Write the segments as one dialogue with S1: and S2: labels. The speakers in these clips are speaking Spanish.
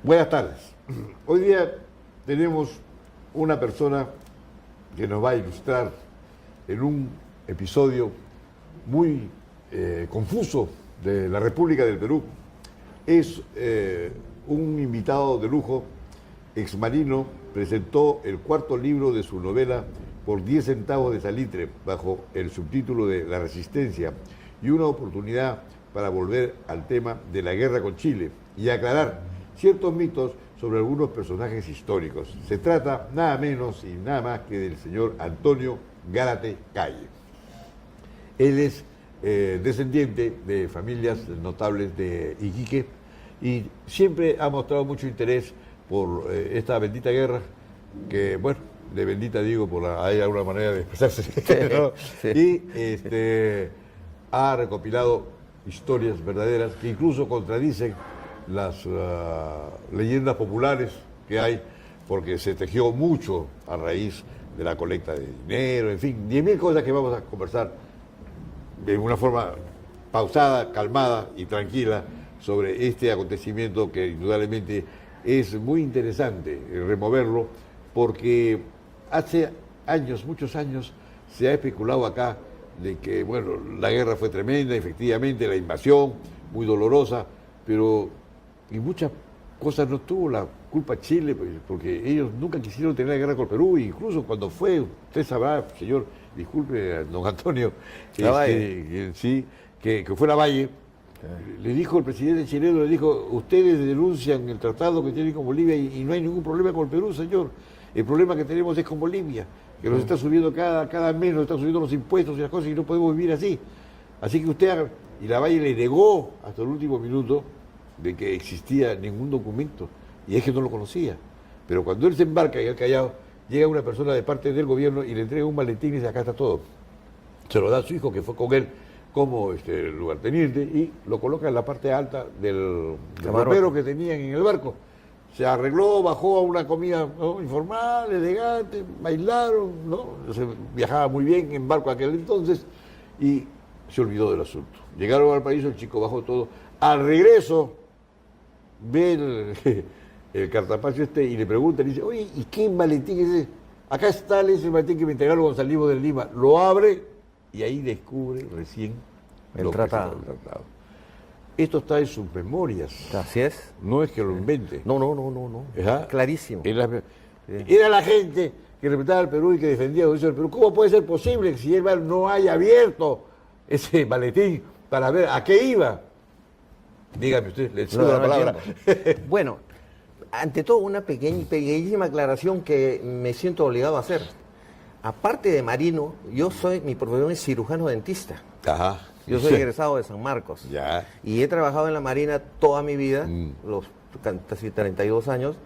S1: Buenas tardes. Hoy día tenemos una persona que nos va a ilustrar en un episodio muy confuso de la República del Perú. Es un invitado de lujo, exmarino, presentó el cuarto libro de su novela por 10 centavos de salitre, bajo el subtítulo de La Resistencia, y una oportunidad para volver al tema de la guerra con Chile y aclarar ciertos mitos sobre algunos personajes históricos. Se trata nada menos y nada más que del señor Antonio Gárate Calle. Él es descendiente de familias notables de Iquique y siempre ha mostrado mucho interés por esta bendita guerra, que, bueno, de bendita digo, hay alguna manera de expresarse, ¿no? Sí. Y ha recopilado historias verdaderas que incluso contradicen las leyendas populares que hay, porque se tejió mucho a raíz de la colecta de dinero, en fin, 10.000 cosas que vamos a conversar de una forma pausada, calmada y tranquila sobre este acontecimiento que indudablemente es muy interesante removerlo, porque hace años, muchos años, se ha especulado acá de que, bueno, la guerra fue tremenda, efectivamente, la invasión, muy dolorosa, pero en muchas cosas no tuvo la culpa Chile, porque ellos nunca quisieron tener la guerra con Perú, incluso cuando fue, usted sabrá, señor, disculpe, don Antonio, que fue Lavalle, le dijo el presidente chileno, le dijo, ustedes denuncian el tratado que tienen con Bolivia y no hay ningún problema con el Perú, señor. El problema que tenemos es con Bolivia, que nos está subiendo cada mes, nos están subiendo los impuestos y las cosas y no podemos vivir así. Así que usted, y Lavalle le negó hasta el último minuto de que existía ningún documento, y es que no lo conocía. Pero cuando él se embarca en el Callao, llega una persona de parte del gobierno y le entrega un maletín y dice, acá está todo. Se lo da a su hijo, que fue con él como lugarteniente, y lo coloca en la parte alta del ropero que tenían en el barco. Se arregló, bajó a una comida, ¿no?, informal, elegante, bailaron, ¿no? Viajaba muy bien en barco aquel entonces y se olvidó del asunto. Llegaron al país, el chico bajó todo. Al regreso, ve el cartapacio y le pregunta, le dice, oye, ¿y qué maletín es ese? Acá está ese maletín que me entregaron cuando salimos de Lima. Lo abre y ahí descubre recién
S2: el tratado.
S1: Esto está en sus memorias.
S2: Así es.
S1: No es que lo invente.
S2: No. Clarísimo.
S1: Era la gente que representaba al Perú y que defendía a el Perú. ¿Cómo puede ser posible que si él no haya abierto ese maletín para ver a qué iba? Dígame usted, le cedo la palabra.
S2: Bueno, ante todo, una pequeñísima aclaración que me siento obligado a hacer. Aparte de marino, mi profesión es cirujano dentista.
S1: Ajá.
S2: Yo soy egresado de San Marcos.
S1: Ya.
S2: Y he trabajado en la Marina toda mi vida, los casi 32 años,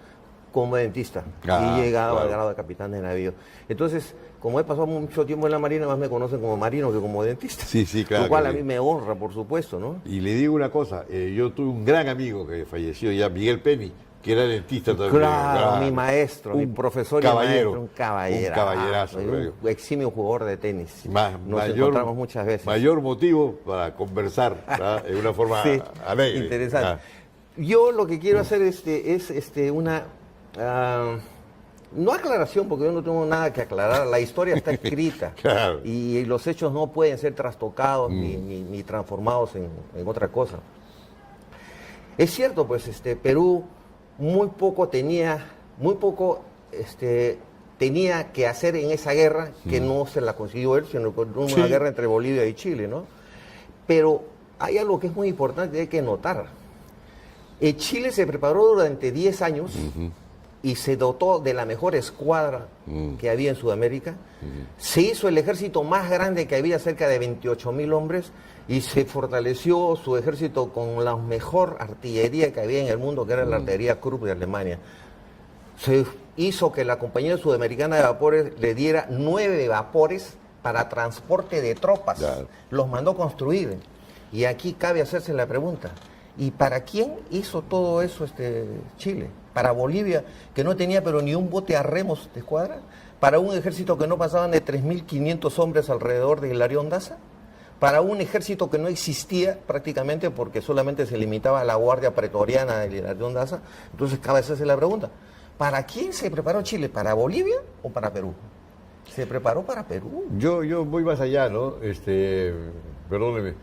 S2: como dentista. Y he llegado al grado de capitán de navío. Entonces, como he pasado mucho tiempo en la Marina, más me conocen como marino que como dentista.
S1: Sí, claro.
S2: Lo cual a mí me honra, por supuesto, ¿no?
S1: Y le digo una cosa, yo tuve un gran amigo que falleció ya, Miguel Penny, que era dentista también.
S2: Claro, mi maestro, mi profesor
S1: caballero,
S2: y maestro, un caballero.
S1: Un caballerazo.
S2: Un eximio jugador de tenis. Nos
S1: mayor,
S2: encontramos muchas veces.
S1: Mayor motivo para conversar, ¿verdad?, de una forma alegre.
S2: Interesante. Yo lo que quiero hacer es una... no aclaración, porque yo no tengo nada que aclarar. La historia está escrita.
S1: Claro.
S2: Y los hechos no pueden ser trastocados ni transformados en otra cosa. Es cierto, pues Perú muy poco tenía que hacer en esa guerra, que no se la consiguió él, sino con una guerra entre Bolivia y Chile, ¿no? Pero hay algo que es muy importante y hay que notar. Chile se preparó durante 10 años y se dotó de la mejor escuadra que había en Sudamérica. Se hizo el ejército más grande que había, cerca de 28.000 hombres, y se fortaleció su ejército con la mejor artillería que había en el mundo, que era la artillería Krupp de Alemania. Se hizo que la compañía sudamericana de vapores le diera 9 vapores para transporte de tropas. Claro. Los mandó construir. Y aquí cabe hacerse la pregunta, ¿y para quién hizo todo eso Chile? ¿Para Bolivia, que no tenía pero ni un bote a remos de escuadra? ¿Para un ejército que no pasaban de 3.500 hombres alrededor de Hilarión Daza? para un ejército que no existía prácticamente porque solamente se limitaba a la Guardia Pretoriana de Liberación Daza. Entonces, cada vez se hace la pregunta, ¿para quién se preparó Chile? ¿Para Bolivia o para Perú? Se preparó para Perú.
S1: Yo voy más allá, ¿no? Perdóneme,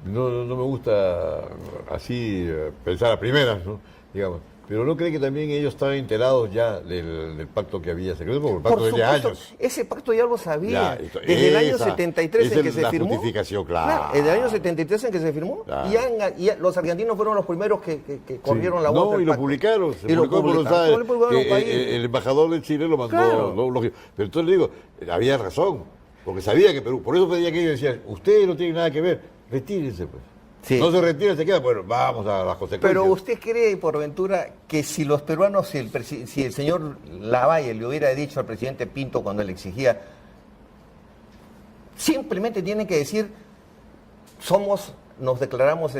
S1: no me gusta así pensar a primeras, ¿no? Digamos. Pero ¿no cree que también ellos estaban enterados ya del pacto que había secreto? Porque el pacto
S2: Por
S1: de
S2: supuesto,
S1: años.
S2: ese pacto ya lo sabía.
S1: Ya,
S2: desde el año 73 en que se
S1: la
S2: firmó.
S1: justificación, claro.
S2: Desde el año 73 en que se firmó.
S1: Claro.
S2: Y ya los argentinos fueron los primeros que corrieron la voz
S1: No,
S2: del
S1: y lo
S2: pacto.
S1: publicaron. Se
S2: Y lo
S1: publicó,
S2: publicaron.
S1: ¿sabes?
S2: No le publicaron a un país.
S1: El embajador de Chile lo mandó.
S2: Claro.
S1: Lógico. Pero entonces le digo, había razón. Porque sabía que Perú. Por eso pedía que ellos decían, ustedes no tienen nada que ver, retírense, pues.
S2: Sí.
S1: No se retiren, se quedan, bueno, vamos a las consecuencias.
S2: Pero usted cree, por ventura, que si los peruanos, si el señor Lavalle le hubiera dicho al presidente Pinto cuando le exigía, simplemente tiene que decir, nos declaramos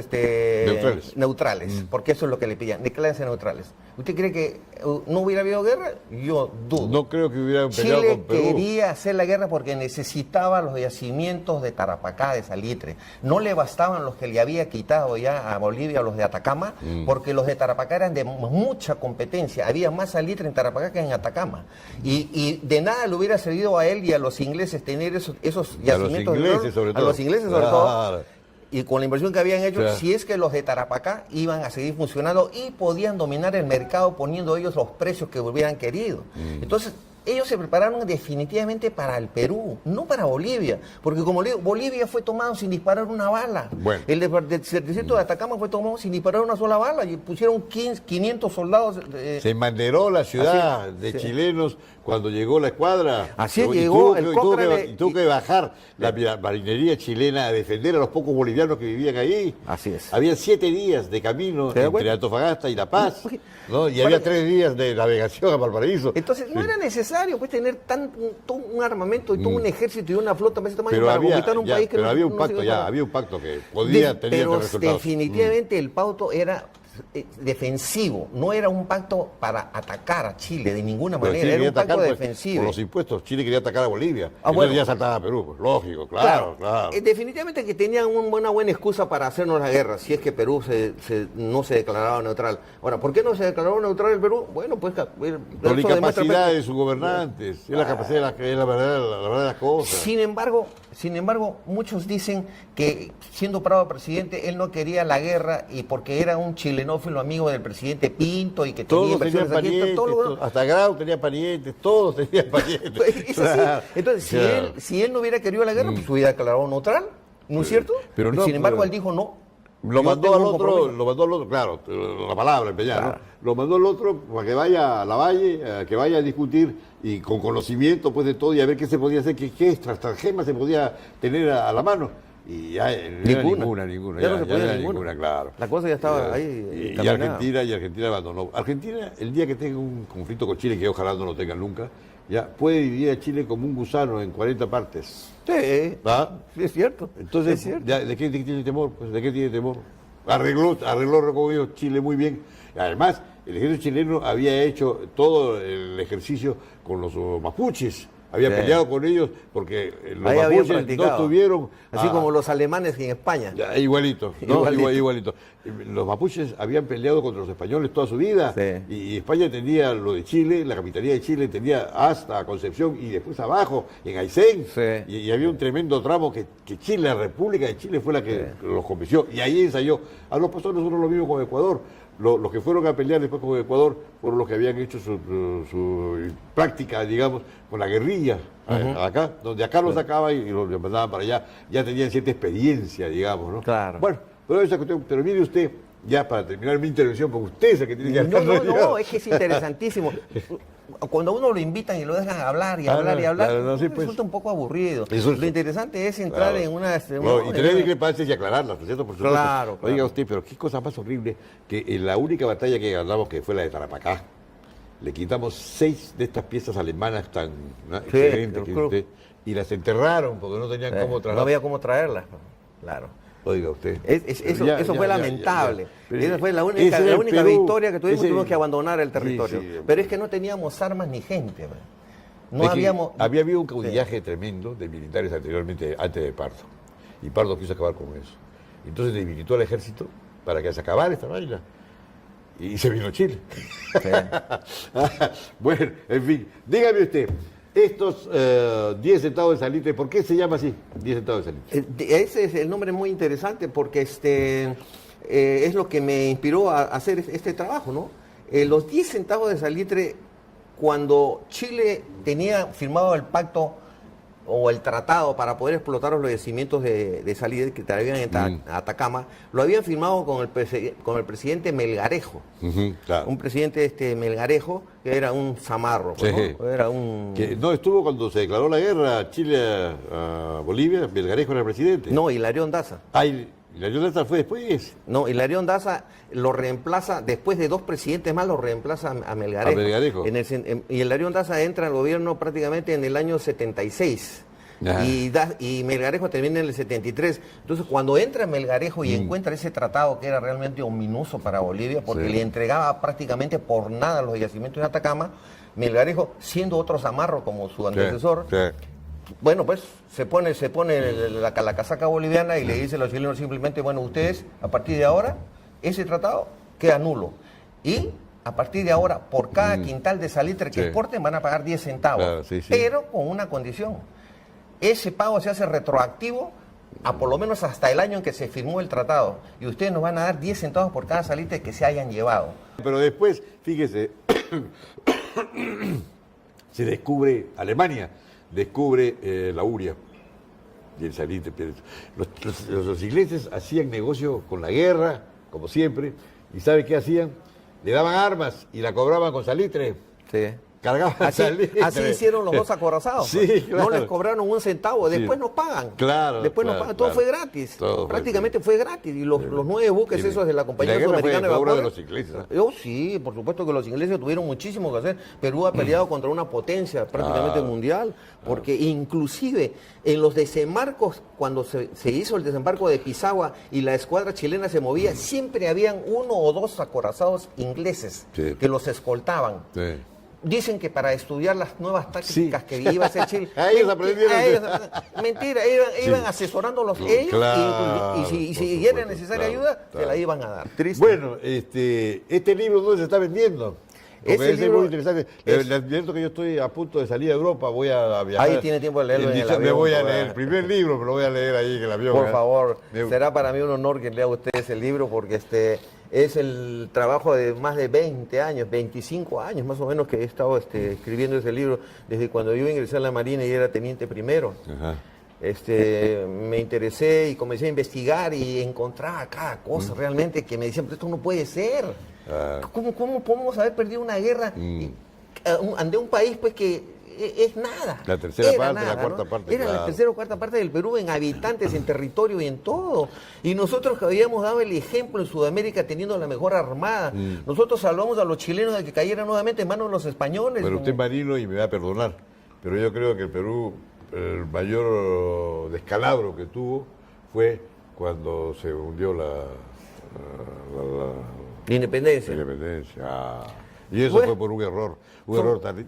S2: neutrales, porque eso es lo que le pedían, declárense neutrales. ¿Usted cree que no hubiera habido guerra? Yo dudo.
S1: No creo que hubieran peleado
S2: Chile
S1: con Perú.
S2: quería hacer la guerra porque necesitaba los yacimientos de Tarapacá, de Salitre. No le bastaban los que le había quitado ya a Bolivia, los de Atacama, porque los de Tarapacá eran de mucha competencia. Había más salitre en Tarapacá que en Atacama. Y de nada le hubiera servido a él y a los ingleses tener esos yacimientos.
S1: A los ingleses, sobre todo.
S2: A los ingleses, sobre todo. Y con la inversión que habían hecho,
S1: Claro.
S2: si es que los de Tarapacá iban a seguir funcionando y podían dominar el mercado poniendo ellos los precios que hubieran querido. Entonces, ellos se prepararon definitivamente para el Perú, no para Bolivia, porque como le digo, Bolivia fue tomado sin disparar una bala.
S1: Bueno.
S2: El desierto de Atacama fue tomado sin disparar una sola bala y pusieron 500 soldados.
S1: Se embanderó la ciudad
S2: Así,
S1: de
S2: sí.
S1: chilenos cuando llegó la escuadra.
S2: Así es,
S1: Y
S2: llegó el
S1: y tuvo
S2: Cochrane
S1: y tuvo que bajar la marinería chilena a defender a los pocos bolivianos que vivían ahí.
S2: Así es.
S1: Había 7 días de camino
S2: ¿Se da
S1: entre
S2: cuenta?
S1: Antofagasta y La Paz, ¿no? Y
S2: Bueno,
S1: había 3 días de navegación a Valparaíso.
S2: Entonces, no era necesario pues tener todo un armamento y todo un ejército y una flota de ese tamaño
S1: Pero
S2: para
S1: había,
S2: conquistar un
S1: ya,
S2: país que
S1: pero
S2: no
S1: había un
S2: no
S1: pacto,
S2: sirve
S1: ya,
S2: para-
S1: había un pacto que podía tener
S2: Pero
S1: resultados.
S2: definitivamente el pacto era defensivo, no era un pacto para atacar a Chile de ninguna
S1: Pero
S2: manera,
S1: Chile
S2: era
S1: quería
S2: un pacto
S1: atacar, pues,
S2: defensivo.
S1: por los impuestos. Chile quería atacar a Bolivia. Entonces
S2: bueno.
S1: ya saltaba a Perú. Pues, lógico, claro.
S2: Definitivamente que tenían una buena excusa para hacernos la guerra, si es que Perú no se declaraba neutral. Ahora, ¿por qué no se declaró neutral el Perú? Bueno, pues
S1: Por la
S2: eso demuestra-
S1: incapacidad de sus gobernantes, es la capacidad, es la verdad de las cosas.
S2: Sin embargo, muchos dicen que siendo Prado presidente, él no quería la guerra y porque era un chilenófilo amigo del presidente Pinto y que tenía
S1: Todos tenían
S2: inversiones aquí,
S1: parientes,
S2: todo lo-
S1: hasta Grau tenía parientes, todos tenían parientes.
S2: Es así.
S1: Claro,
S2: Entonces,
S1: claro.
S2: si él no hubiera querido la guerra, pues hubiera declarado neutral, ¿no es cierto?
S1: pero no,
S2: Sin embargo,
S1: pero-
S2: él dijo no.
S1: Lo
S2: yo
S1: mandó,
S2: tengo
S1: al
S2: un
S1: otro,
S2: compromiso.
S1: claro, la palabra empeñada,
S2: Claro.
S1: ¿no? Lo mandó al otro para que vaya a la Valle, que vaya a discutir y con conocimiento pues de todo y a ver qué se podía hacer, qué estratagemas se podía tener a la mano. Y ya no era ninguna,
S2: Ya no se podía
S1: era
S2: ninguna.
S1: claro.
S2: La cosa ya estaba ahí
S1: Y
S2: encaminada.
S1: Argentina abandonó. Argentina, el día que tenga un conflicto con Chile, que ojalá no lo tenga nunca, ya puede dividir a Chile como un gusano en 40 partes.
S2: Sí,
S1: ¿Va?
S2: sí, es cierto.
S1: Entonces,
S2: es cierto.
S1: ¿de qué tiene temor? Pues, ¿de qué tiene temor? Arregló recogido Chile muy bien. Además, el ejército chileno había hecho todo el ejercicio con los mapuches. Había
S2: Sí.
S1: peleado con ellos porque los
S2: Ahí había
S1: mapuches no
S2: practicado.
S1: tuvieron...
S2: Así como los alemanes en España.
S1: Ya, igualito, ¿no?
S2: Igualito.
S1: Igualito. Los mapuches habían peleado contra los españoles toda su vida.
S2: Sí.
S1: Y España tenía lo de Chile, la capitanía de Chile tenía hasta Concepción y después abajo, en Aysén.
S2: Sí.
S1: Y había un tremendo tramo que Chile, la República de Chile fue la que los convenció. Y ahí ensayó. A los pasos nosotros lo mismo con Ecuador. Los que fueron a pelear después con Ecuador fueron los que habían hecho su práctica, digamos, con la guerrilla. Acá, donde acá los sacaban y los mandaban para allá, ya tenían cierta experiencia, digamos, ¿no?
S2: Claro.
S1: Bueno, pero mire usted, ya para terminar mi intervención, porque usted es el que tiene que
S2: No, es que es interesantísimo. Cuando uno lo invitan y lo dejan hablar y hablar y hablar,
S1: claro, sí, pues.
S2: resulta un poco aburrido.
S1: Eso es-
S2: Lo interesante es entrar
S1: Claro.
S2: en una...
S1: No, y tener discrepancias y aclararlas, ¿no es cierto? Por supuesto.
S2: Claro,
S1: Oiga
S2: claro.
S1: usted, pero qué cosa más horrible que en la única batalla que ganamos, que fue la de Tarapacá, le quitamos 6 de estas piezas alemanas tan excelentes que
S2: creo.
S1: usted, y las enterraron porque no tenían cómo
S2: no
S1: trasladar.
S2: había cómo traerlas. Claro.
S1: Oiga usted.
S2: Eso fue lamentable.
S1: Pero
S2: Esa fue la
S1: ese
S2: única,
S1: era
S2: la
S1: el
S2: única
S1: Perú,
S2: victoria que tuvimos.
S1: ese-
S2: Tuvimos que abandonar el territorio.
S1: Sí.
S2: Pero es que no teníamos armas ni gente. Man. No
S1: Es que
S2: habíamos...
S1: había habido un caudillaje tremendo de militares anteriormente, antes de Pardo. Y Pardo quiso acabar con eso. Entonces debilitó al ejército para que se acabara esta vaina. Y se vino a Chile.
S2: Sí.
S1: Bueno, en fin, dígame usted, estos 10 centavos de salitre, ¿por qué se llama así? 10 centavos de salitre.
S2: Ese es el nombre muy interesante porque es lo que me inspiró a hacer este trabajo, ¿no? Los 10 centavos de salitre, cuando Chile tenía firmado el pacto o el tratado para poder explotar los yacimientos de salitre que traían en Atacama, lo habían firmado con el presidente Melgarejo.
S1: Claro.
S2: Un presidente Melgarejo que era un zamarro,
S1: Sí.
S2: ¿no? Era un...
S1: Que no estuvo cuando se declaró la guerra Chile a Bolivia, Melgarejo era el presidente.
S2: No, Hilarión Daza.
S1: Ay, la Yolanda fue después.
S2: No, Hilarión Daza lo reemplaza, después de 2 presidentes más, lo reemplaza a Melgarejo.
S1: A Melgarejo.
S2: Y Hilarión Daza entra al gobierno prácticamente en el año 76.
S1: Ajá.
S2: Y Melgarejo termina en el 73. Entonces, cuando entra Melgarejo y encuentra ese tratado que era realmente ominoso para Bolivia, porque
S1: Sí.
S2: le entregaba prácticamente por nada los yacimientos de Atacama, Melgarejo, siendo otro zamarro como su antecesor,
S1: Sí.
S2: bueno, pues se pone la casaca boliviana y le dice a los chilenos simplemente, bueno, ustedes a partir de ahora ese tratado queda nulo. Y a partir de ahora, por cada quintal de salitre que
S1: Sí.
S2: exporten van a pagar 10 centavos.
S1: Claro, sí, sí.
S2: Pero con una condición. Ese pago se hace retroactivo a por lo menos hasta el año en que se firmó el tratado. Y ustedes nos van a dar 10 centavos por cada salitre que se hayan llevado.
S1: Pero después, fíjese, se descubre Alemania, descubre la uria y el salitre. Los ingleses hacían negocio con la guerra, como siempre, y ¿sabe qué hacían? Le daban armas y la cobraban con salitre.
S2: Sí.
S1: Cargaban salitre.
S2: Así hicieron los 2 acorazados.
S1: Sí,
S2: pues.
S1: claro.
S2: No les cobraron un centavo, después
S1: Sí.
S2: nos pagan.
S1: Claro,
S2: Después
S1: claro,
S2: nos pagan. Todo
S1: claro.
S2: fue gratis.
S1: Todo fue
S2: Prácticamente fue gratis. Y los 9 buques
S1: Y-
S2: esos de la compañía
S1: y la guerra
S2: sudamericana
S1: fue obra de
S2: vapores.
S1: los ingleses, ¿no?
S2: Yo sí, por supuesto que los ingleses tuvieron muchísimo que hacer. Perú ha peleado contra una potencia prácticamente
S1: Claro.
S2: mundial, porque inclusive en los desembarcos, cuando se hizo el desembarco de Pisagua y la escuadra chilena se movía, siempre habían 1 o 2 acorazados ingleses
S1: Sí.
S2: que los escoltaban.
S1: Sí.
S2: Dicen que para estudiar las nuevas tácticas
S1: Sí.
S2: que iba a hacer Chile.
S1: A ellos aprendieron.
S2: Mentira, iban asesorándolos ellos
S1: Claro,
S2: y si
S1: por
S2: era
S1: supuesto,
S2: necesaria
S1: claro,
S2: ayuda, se
S1: claro.
S2: la iban a dar. Triste.
S1: Bueno, este libro ¿dónde se está vendiendo? Porque
S2: Ese
S1: es
S2: libro
S1: muy interesante.
S2: es-
S1: Le advierto que yo estoy a punto de salir a Europa, voy a viajar.
S2: Ahí tiene tiempo de leerlo en el
S1: diciembre
S2: avión,
S1: voy a
S2: ¿verdad?
S1: leer el primer libro, me lo voy a leer ahí en el avión.
S2: Por
S1: ¿eh?
S2: favor,
S1: Me-
S2: será para mí un honor que lea usted ese libro porque es el trabajo de más de 20 años, 25 años más o menos que he estado escribiendo ese libro desde cuando yo ingresé a la Marina y era teniente primero.
S1: Ajá.
S2: Me interesé y comencé a investigar y encontraba cada cosa realmente que me decían, pero esto no puede ser.
S1: Ah.
S2: ¿Cómo podemos haber perdido una guerra ante un país pues que es nada?
S1: La tercera
S2: Era
S1: parte,
S2: nada,
S1: la cuarta
S2: ¿no?
S1: parte,
S2: Era la
S1: claro.
S2: tercera o cuarta parte del Perú en habitantes, en territorio y en todo. Y nosotros que habíamos dado el ejemplo en Sudamérica teniendo la mejor armada. Nosotros salvamos a los chilenos de que cayeran nuevamente en manos de los españoles.
S1: Pero usted es marino y me va a perdonar, pero yo creo que el Perú, el mayor descalabro que tuvo fue cuando se hundió la
S2: La independencia.
S1: independencia. Ah. Y eso
S2: Bueno.
S1: fue por un error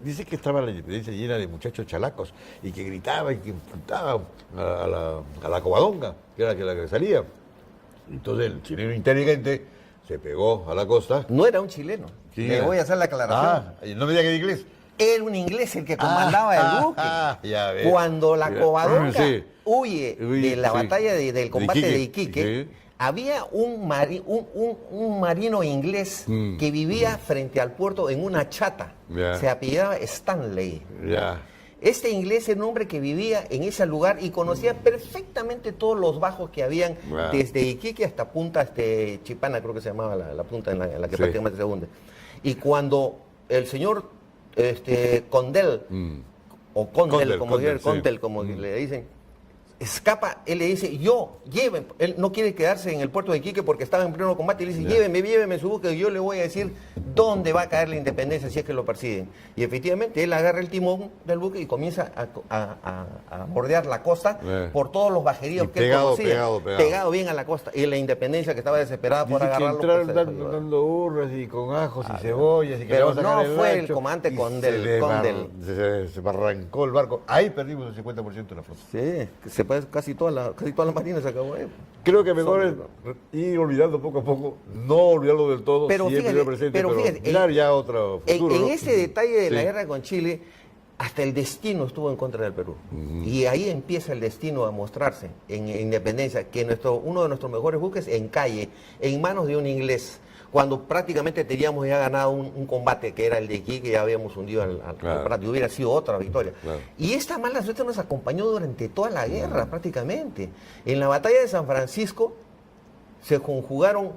S1: Dice que estaba la independencia llena de muchachos chalacos y que gritaban y que insultaban a la Covadonga, que era la que salía. Entonces el chileno inteligente se pegó a la costa.
S2: No era un chileno.
S1: ¿Quién
S2: Le
S1: era?
S2: voy a hacer la aclaración.
S1: Y no me diga que era inglés.
S2: Era un inglés el que comandaba el buque.
S1: Ya ves.
S2: Cuando la
S1: Mira.
S2: Covadonga
S1: Sí.
S2: huye de la
S1: sí.
S2: batalla del combate de Iquique,
S1: Sí.
S2: había un marino inglés que vivía frente al puerto en una chata.
S1: Ya.
S2: Se apellidaba Stanley.
S1: Ya.
S2: Este inglés era un hombre que vivía en ese lugar y conocía perfectamente todos los bajos que habían
S1: Wow.
S2: desde Iquique hasta punta Chipana, creo que se llamaba la punta en la que
S1: Sí.
S2: prácticamente se hunde. Y cuando el señor Condell, o Condell, como le dicen, escapa, él le dice, llévenme, él no quiere quedarse en el puerto de Iquique porque estaba en pleno combate, y le dice,
S1: Ya.
S2: lléveme en su buque, yo le voy a decir ¿Dónde va a caer la independencia si es que lo persiguen? Y efectivamente él agarra el timón del buque y comienza a bordear la costa por todos los bajeríos
S1: Y
S2: que él conocía.
S1: Pegado
S2: Bien a la costa. Y la independencia que estaba desesperada por
S1: Dice
S2: agarrarlo.
S1: que entraron dando burras y con ajos y cebollas. Y que
S2: pero
S1: le vamos a sacar
S2: no fue el
S1: ancho,
S2: comandante
S1: y
S2: Condel.
S1: se barrancó el barco. Ahí perdimos el 50% de la flota.
S2: Sí, casi toda la marina se acabó ahí.
S1: Creo que mejor es ir olvidando poco a poco, no olvidarlo del todo,
S2: Pero
S1: siempre
S2: fíjate,
S1: presente,
S2: pero fíjate,
S1: mirar ya otro futuro.
S2: En
S1: ¿no?
S2: ese detalle de la
S1: Sí.
S2: guerra con Chile, hasta el destino estuvo en contra del Perú. Y ahí empieza el destino a mostrarse en independencia, que uno de nuestros mejores buques encalle en manos de un inglés, cuando prácticamente teníamos ya ganado un combate que era el de Iquique, que ya habíamos hundido al Prat, y hubiera sido otra victoria.
S1: Claro.
S2: Y esta mala suerte nos acompañó durante toda la guerra, prácticamente. En la batalla de San Francisco se conjugaron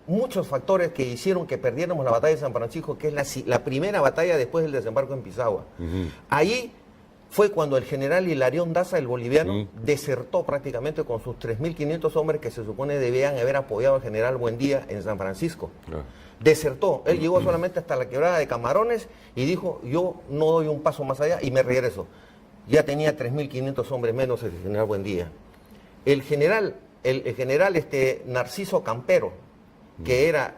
S2: muchos factores que hicieron que perdiéramos la batalla de San Francisco, que es la primera batalla después del desembarco en Pisagua. Ahí fue cuando el general Hilarión Daza, el boliviano, desertó prácticamente con sus 3.500 hombres que se supone debían haber apoyado al general Buendía en San Francisco. Desertó, él llegó solamente hasta la quebrada de Camarones y dijo, yo no doy un paso más allá y me regreso. Ya tenía 3.500 hombres menos el general Buendía. El general Narciso Campero, que era,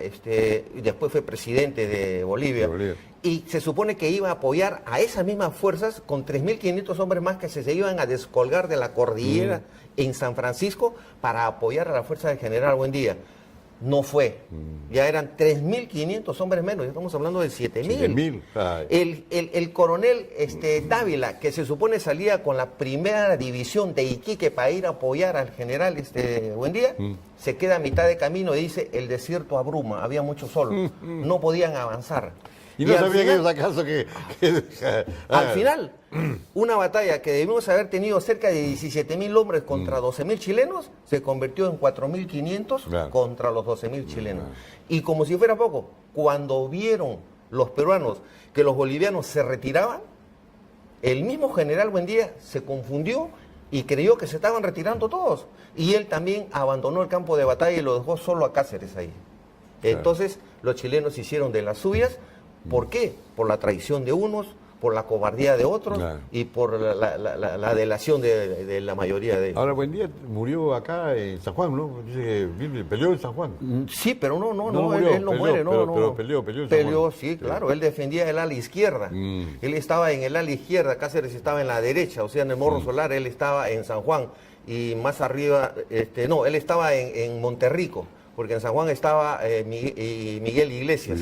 S2: después fue presidente de Bolivia, y se supone que iba a apoyar a esas mismas fuerzas con 3.500 hombres más que se iban a descolgar de la cordillera en San Francisco para apoyar a la fuerza del general Buendía. No fue, ya eran 3.500 hombres menos, ya estamos hablando de 7.000. El coronel Dávila, que se supone salía con la primera división de Iquique para ir a apoyar al general Buendía, se queda a mitad de camino y dice, el desierto abruma, había mucho sol, no podían avanzar.
S1: Y no sabía que ellos acaso que...
S2: Al final, una batalla que debimos haber tenido cerca de 17.000 hombres contra 12.000 chilenos, se convirtió en 4.500 contra los 12.000 chilenos. Y como si fuera poco, cuando vieron los peruanos que los bolivianos se retiraban, el mismo general Buendía se confundió y creyó que se estaban retirando todos. Y él también abandonó el campo de batalla y lo dejó solo a Cáceres ahí. Entonces, los chilenos hicieron de las suyas. ¿Por qué? Por la traición de unos, por la cobardía de otros y por la delación de la mayoría de ellos.
S1: Ahora, Buendía murió acá en San Juan, ¿no? Dice que peleó en San Juan.
S2: Sí, pero no
S1: murió,
S2: él no muere,
S1: pero peleó en San
S2: Peleó,
S1: Juan.
S2: sí, claro, él defendía el ala izquierda. Él estaba en el ala izquierda, Cáceres estaba en la derecha, o sea, en el Morro Solar, él estaba en San Juan. Y más arriba, él estaba en Monterrico, porque en San Juan estaba Miguel Iglesias.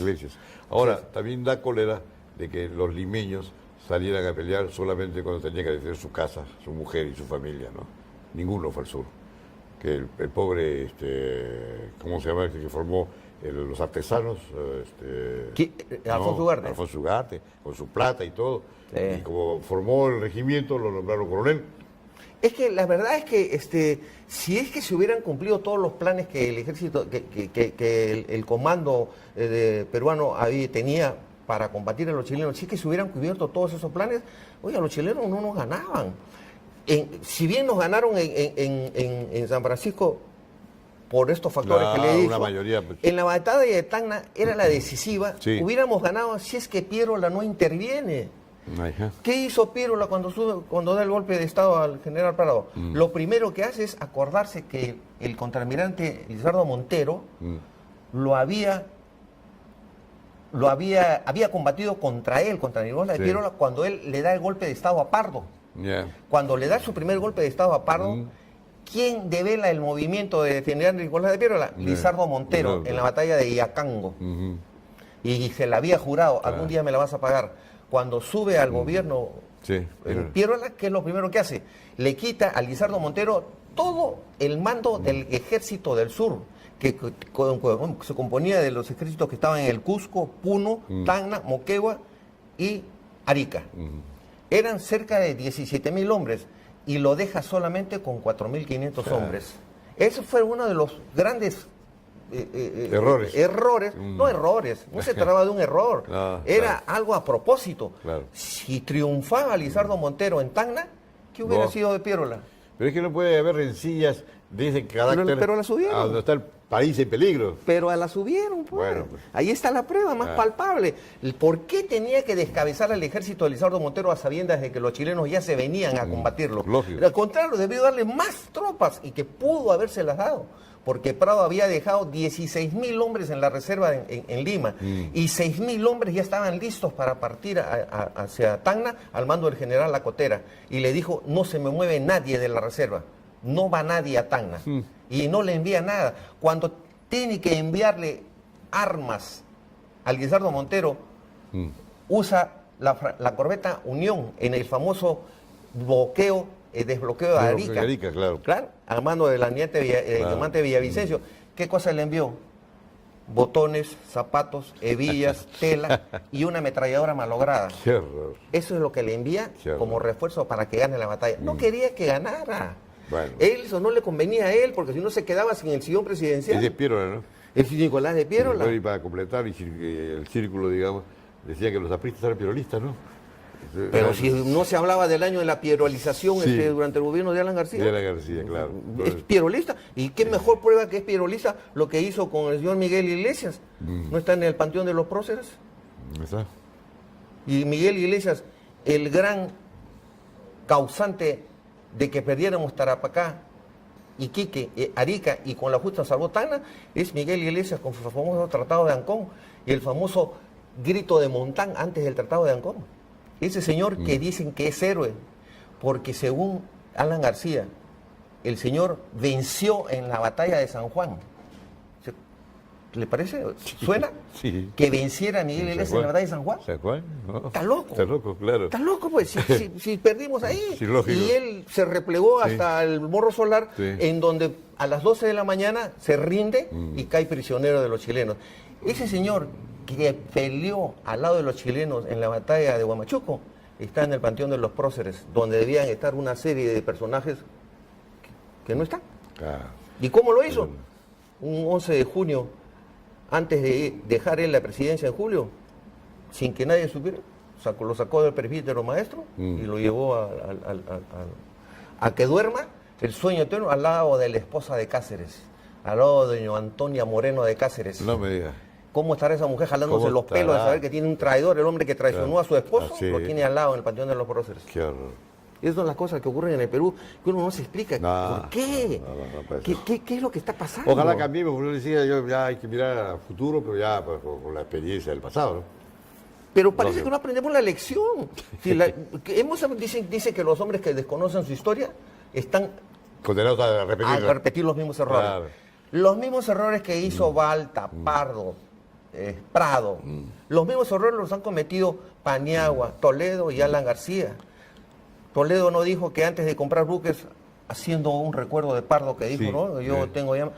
S1: Ahora, también da cólera de que los limeños salieran a pelear solamente cuando tenían que defender su casa, su mujer y su familia, ¿no? Ninguno fue al sur. Que el pobre, ¿cómo se llama? Que formó los artesanos,
S2: Alfonso Ugarte.
S1: Alfonso Ugarte, con su plata y todo. Y como formó el regimiento, lo nombraron coronel.
S2: Es que la verdad es que si es que se hubieran cumplido todos los planes que el ejército, que el comando peruano tenía para combatir a los chilenos, si es que se hubieran cubierto todos esos planes, oiga, los chilenos no nos ganaban. Si bien nos ganaron en San Francisco por estos factores que le he dicho, en la batalla de Tacna era la decisiva, hubiéramos ganado si es que Piérola no interviene. ¿Qué hizo Piérola cuando da el golpe de Estado al general Prado? Lo primero que hace es acordarse que el contraalmirante Lizardo Montero había combatido contra él, contra Nicolás de Piérola, cuando él le da el golpe de Estado a Pardo. Cuando le da su primer golpe de Estado a Pardo, ¿quién devela el movimiento de general Nicolás de Piérola? Lizardo Montero, en la batalla de Iacango. Y se la había jurado, algún día me la vas a pagar. Cuando sube al gobierno Piérola, ¿qué es lo primero que hace? Le quita a Lizardo Montero todo el mando del ejército del sur, que se componía de los ejércitos que estaban en el Cusco, Puno, Tacna, Moquegua y Arica. Eran cerca de 17.000 hombres y lo deja solamente con 4.500 hombres. Ese fue uno de los grandes errores, no se trataba de un error, era algo a propósito. Si triunfaba Lizardo Montero en Tacna, ¿qué hubiera sido de Piérola?
S1: Pero es que no puede haber rencillas de ese carácter.
S2: Pero la subieron.
S1: Donde está país en peligro.
S2: Pero la subieron, pues.
S1: Bueno, pues.
S2: Ahí está la prueba más palpable. ¿Por qué tenía que descabezar al ejército de Lizardo Montero a sabiendas de que los chilenos ya se venían a combatirlo?
S1: Lógico.
S2: Al contrario, debió darle más tropas y que pudo habérselas dado. Porque Prado había dejado 16.000 hombres en la reserva en Lima y 6.000 hombres ya estaban listos para partir hacia Tacna al mando del general Lacotera. Y le dijo, no se me mueve nadie de la reserva, no va nadie a Tacna. Y no le envía nada. Cuando tiene que enviarle armas al Lizardo Montero, usa la corbeta Unión en el famoso desbloqueo de Arica.
S1: Arica, claro.
S2: Claro, al mando del almirante Villavicencio. ¿Qué cosa le envió? Botones, zapatos, hebillas, tela y una ametralladora malograda.
S1: Qué horror.
S2: Eso es lo que le envía como refuerzo para que gane la batalla. No quería que ganara.
S1: Bueno.
S2: Eso no le convenía a él, porque si no se quedaba sin el sillón presidencial.
S1: Es de Piérola, ¿no?
S2: El Nicolás de Piérola.
S1: Y para completar el círculo, digamos, decía que los apristas eran pierolistas, ¿no?
S2: Pero si no se hablaba del año de la pierolización durante el gobierno de Alan García.
S1: De Alan García, claro.
S2: Es pierolista. ¿Y qué mejor prueba que es pierolista lo que hizo con el señor Miguel Iglesias? ¿No está en el Panteón de los Próceres?
S1: ¿Está?
S2: Y Miguel Iglesias, el gran causante de que perdiéramos Tarapacá, Iquique, Arica y con la justa salvó Tacna, es Miguel Iglesias con su famoso Tratado de Ancón y el famoso grito de Montán antes del Tratado de Ancón. Ese señor que dicen que es héroe, porque según Alan García, el señor venció en la batalla de San Juan. ¿Le parece? ¿Suena?
S1: Sí.
S2: Que venciera a Miguel Iglesias en la batalla de San Juan.
S1: ¿San Juan? No.
S2: Está loco.
S1: Está loco, claro.
S2: Está loco, pues, si perdimos ahí.
S1: Sí, lógico.
S2: Y él se replegó hasta el Morro Solar, en donde a las 12 de la mañana se rinde y cae prisionero de los chilenos. Ese señor que peleó al lado de los chilenos en la batalla de Huamachuco está en el Panteón de los Próceres, donde debían estar una serie de personajes que no están. ¿Y cómo lo hizo? Un 11 de junio, antes de dejar él la presidencia en julio, sin que nadie supiera, lo sacó del presbítero maestro y lo llevó a que duerma el sueño eterno al lado de la esposa de Cáceres, al lado de doña Antonia Moreno de Cáceres.
S1: No me digas.
S2: ¿Cómo estará esa mujer jalándose los pelos de saber que tiene un traidor, el hombre que traicionó a su esposo? Lo tiene al lado en el Panteón de los Próceres.
S1: Qué horror.
S2: Esas son las cosas que ocurren en el Perú, que uno no se explica. ¿Por qué? ¿Qué es lo que está pasando?
S1: Ojalá cambiemos, como yo decía, ya hay que mirar al futuro, pero ya pues, con la experiencia del pasado, ¿no?
S2: Pero parece que no aprendemos la lección. Dice que los hombres que desconocen su historia están
S1: condenados a
S2: repetir los mismos errores.
S1: Claro.
S2: Los mismos errores que hizo Balta, Pardo, Prado, los mismos errores los han cometido Paniagua, Toledo y Alan García. Toledo no dijo que antes de comprar buques, haciendo un recuerdo de Pardo que dijo, ¿no? Yo tengo ya...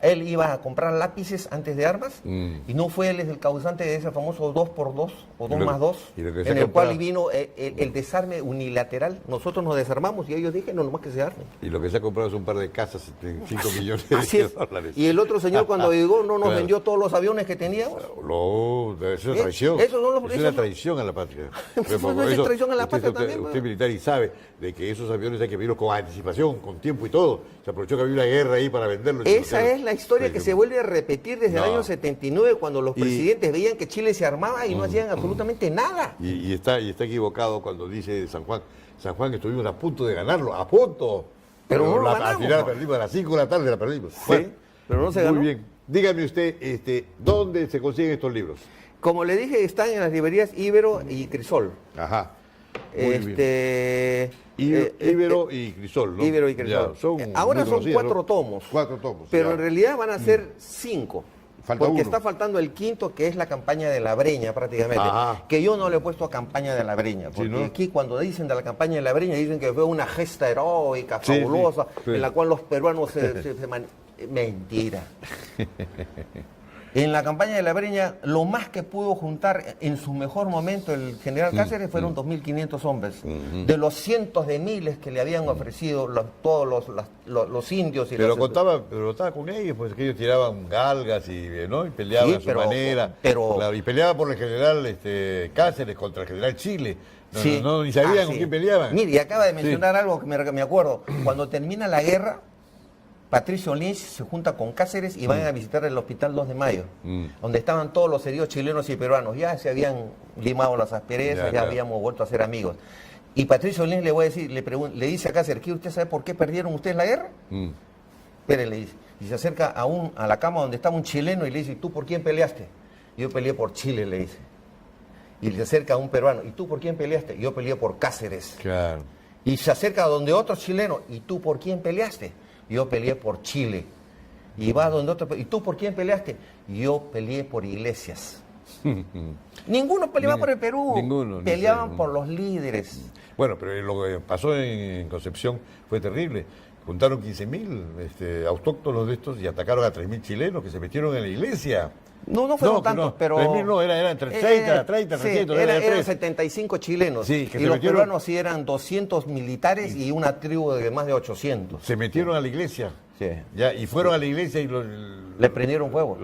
S2: Él iba a comprar lápices antes de armas y no fue él el causante de ese famoso 2x2 o 2+2, en el cual vino el desarme unilateral. Nosotros nos desarmamos y ellos dijeron, no, nomás que se armen.
S1: Y lo que se ha comprado es un par de casas de 5 millones de dólares.
S2: Y el otro señor cuando llegó no nos vendió todos los aviones que teníamos.
S1: No, es una traición. Es una traición a la patria.
S2: No es traición a la patria también.
S1: Usted militar y sabe de que esos aviones hay que pedirlos con anticipación, con tiempo y todo. Se aprovechó que había una guerra ahí para venderlos.
S2: Esa es la historia que se vuelve a repetir desde el año 79, cuando los presidentes veían que Chile se armaba y no hacían absolutamente nada.
S1: Y está equivocado cuando dice San Juan estuvimos a punto de ganarlo, a punto.
S2: Pero no lo
S1: al
S2: ganamos.
S1: final la perdimos, a las 5 de la tarde la perdimos.
S2: Sí, bueno, pero no se ganó.
S1: Muy bien. Dígame usted, ¿dónde se consiguen estos libros?
S2: Como le dije, están en las librerías Ibero y Crisol.
S1: Ajá. Ibero y Crisol, ¿no?
S2: Ibero y Crisol. Ahora son 4 tomos.
S1: 4 tomos.
S2: Pero en realidad van a ser 5.
S1: Falta
S2: porque
S1: uno.
S2: está faltando el quinto, que es la campaña de la Breña, prácticamente.
S1: Ajá.
S2: Que yo no le he puesto campaña de la Breña. Porque
S1: ¿no?
S2: aquí, cuando dicen de la campaña de la Breña, dicen que fue una gesta heroica, fabulosa, en la cual los peruanos Mentira. En la campaña de la Breña, lo más que pudo juntar en su mejor momento el general Cáceres fueron 2.500 hombres. De los cientos de miles que le habían ofrecido todos los indios.
S1: Pero contaba con ellos, pues que ellos tiraban galgas y peleaban a su manera. Claro, y peleaba por el general Cáceres contra el general Chile. Ni sabían con quién peleaban.
S2: Mire, y acaba de mencionar algo que me acuerdo. Cuando termina la guerra, Patricio Lynch se junta con Cáceres y van a visitar el Hospital 2 de Mayo, donde estaban todos los heridos chilenos y peruanos. Ya se habían limado las asperezas, ya habíamos vuelto a ser amigos. Y Patricio Lynch le voy a decir, le dice a Cáceres, ¿usted sabe por qué perdieron ustedes la guerra? Espere, le dice. Y se acerca a la cama donde estaba un chileno y le dice, ¿tú por quién peleaste? Yo peleé por Chile, le dice. Y se acerca a un peruano, ¿y tú por quién peleaste? Yo peleé por Cáceres.
S1: Claro.
S2: Y se acerca a donde otro chileno, ¿y tú por quién peleaste? Yo peleé por Chile. Y va donde otro, ¿y tú por quién peleaste? Yo peleé por Iglesias. Ninguno peleaba por el Perú.
S1: Ninguno.
S2: Peleaban por los líderes.
S1: Bueno, pero lo que pasó en Concepción fue terrible. Juntaron 15.000 autóctonos de estos y atacaron a 3.000 chilenos que se metieron en la iglesia.
S2: No fueron tantos, pero...
S1: 3.000 no, era entre 30, 300.
S2: Eran 75 chilenos.
S1: Sí, que
S2: y los peruanos sí eran 200 militares y una tribu de más de 800.
S1: Se metieron a la iglesia.
S2: Sí.
S1: Ya, y fueron a la iglesia y
S2: le prendieron fuego.